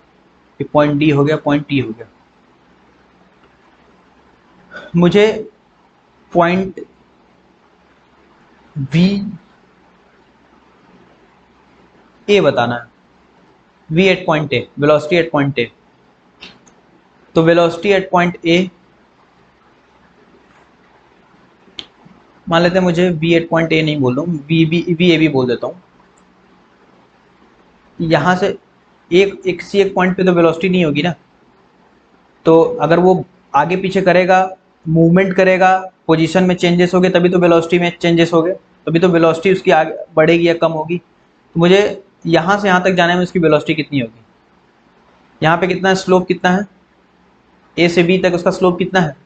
ये पॉइंट डी हो गया, पॉइंट टी हो गया। मुझे पॉइंट वी ए बताना है, V at point A, velocity at point A. तो वेलोसिटी एट पॉइंट ए मान लेते हैं, मुझे वी एट पॉइंट ए नहीं बोल रहा हूँ, वी ए भी बोल देता हूँ। यहाँ से एक पॉइंट पे तो वेलोसिटी नहीं होगी ना, तो अगर वो आगे पीछे करेगा, मूवमेंट करेगा, पोजीशन में चेंजेस हो गए, तभी तो वेलोसिटी में चेंजेस हो गए, तभी तो वेलोसिटी उसकी आगे बढ़ेगी या कम होगी। तो मुझे यहाँ से यहाँ तक जाने में उसकी वेलोसिटी कितनी होगी, यहाँ पे कितना है, स्लोप कितना है, ए से बी तक उसका स्लोप कितना है,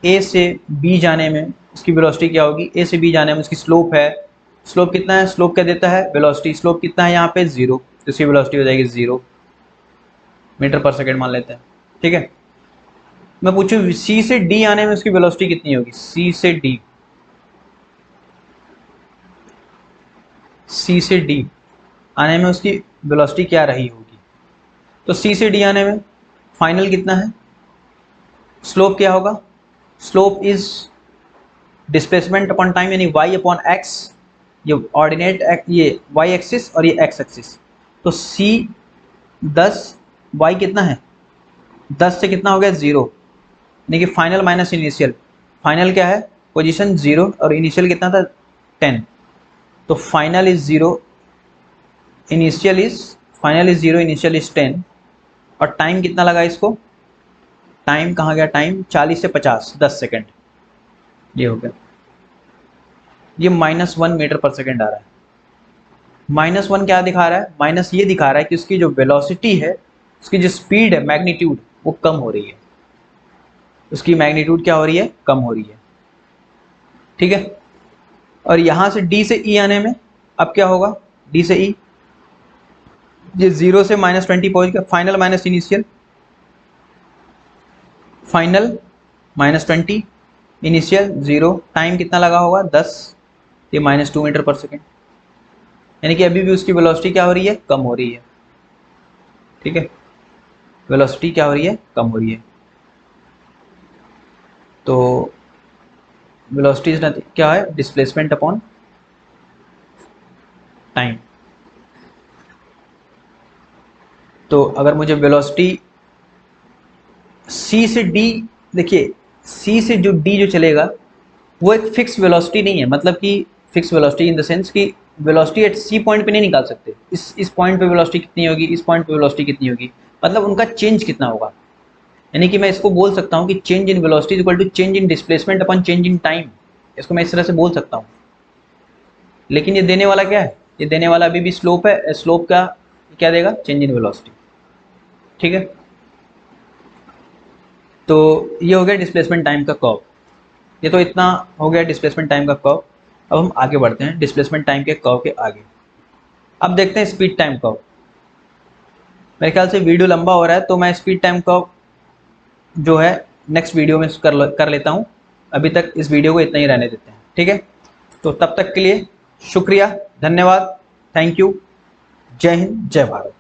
ए से बी जाने में उसकी वेलोसिटी क्या होगी, ए से बी जाने में उसकी स्लोप है, स्लोप कितना है, स्लोप क्या देता है, वेलोसिटी, स्लोप कितना है यहाँ पे 0, तो उसकी वेलोसिटी हो जाएगी 0 मीटर पर सेकेंड मान लेते हैं। ठीक है, मैं पूछूं सी से डी आने में उसकी वेलोसिटी कितनी होगी, सी से डी, सी से डी आने में उसकी वेलोसिटी क्या रही होगी। तो सी से डी आने में फाइनल कितना है, स्लोप क्या होगा, slope is displacement upon time, यानी y अपॉन एक्स, ये ऑर्डिनेट, ये y एक्सिस और ये x एक्सिस। तो c 10, y कितना है, 10 से कितना हो गया 0, यानी कि फाइनल माइनस इनिशियल, फाइनल क्या है, पोजीशन 0 और इनिशियल कितना था 10, तो final is 0, initial is, final is 0, initial is 10, और टाइम कितना लगा इसको, टाइम कहाँ गया, टाइम 40 से 50, 10 सेकेंड, ये हो गया। ये -1 मीटर पर सेकेंड आ रहा है। -1 क्या दिखा रहा है, माइनस ये दिखा रहा है कि उसकी जो वेलोसिटी है, उसकी जो स्पीड है, मैग्नीट्यूड, वो कम हो रही है, उसकी मैग्नीट्यूड क्या हो रही है, कम हो रही है। ठीक है, और यहाँ से डी से ई आने में अब क्या होगा, डी से ई, ये 0 से -20 पहुँच गया, final minus initial, final -20, initial 0, time कितना लगा होगा 10, ये -2 मीटर पर सेकेंड, यानी कि अभी भी उसकी वेलोसिटी क्या हो रही है, कम हो रही है। ठीक है, वेलोसिटी क्या हो रही है, कम हो रही है। तो वेलोसिटी इज नथिंग, क्या है, डिस्प्लेसमेंट अपॉन टाइम। तो अगर मुझे वेलोसिटी सी से डी, देखिए सी से जो डी जो चलेगा वो एक फिक्स वेलोसिटी नहीं है, मतलब कि fix velocity in the sense कि वेलोसिटी एट सी पॉइंट पे नहीं निकाल सकते, इस पॉइंट पे वेलोसिटी कितनी होगी, इस पॉइंट पे वेलोसिटी कितनी होगी, मतलब उनका चेंज कितना होगा। यानी कि मैं इसको बोल सकता हूँ कि change in velocity is equal to change in displacement upon change in time, इसको मैं इस तरह से बोल सकता हूँ। लेकिन ये देने वाला क्या है, ये देने वाला अभी भी स्लोप है, स्लोप का क्या देगा, चेंज इन वेलोसिटी। ठीक है, तो ये हो गया डिस्प्लेसमेंट टाइम का कर्व, ये तो इतना हो गया डिस्प्लेसमेंट टाइम का कर्व। अब हम आगे बढ़ते हैं डिस्प्लेसमेंट टाइम के कर्व के आगे। अब देखते हैं स्पीड टाइम कर्व। मेरे ख्याल से वीडियो लंबा हो रहा है, तो मैं स्पीड टाइम कर्व जो है नेक्स्ट वीडियो में कर लेता हूँ, अभी तक इस वीडियो को इतना ही रहने देते हैं। ठीक है, तो तब तक के लिए शुक्रिया, धन्यवाद, थैंक यू, जय हिंद, जय भारत।